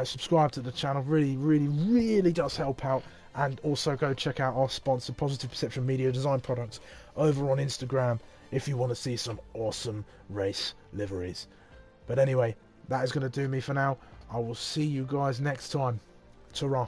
Speaker 1: subscribe to the channel. Really, really, really does help out. And also go check out our sponsor, Positive Perception Media Design Products, over on Instagram if you want to see some awesome race liveries. But anyway, that is going to do me for now. I will see you guys next time. Ta-ra.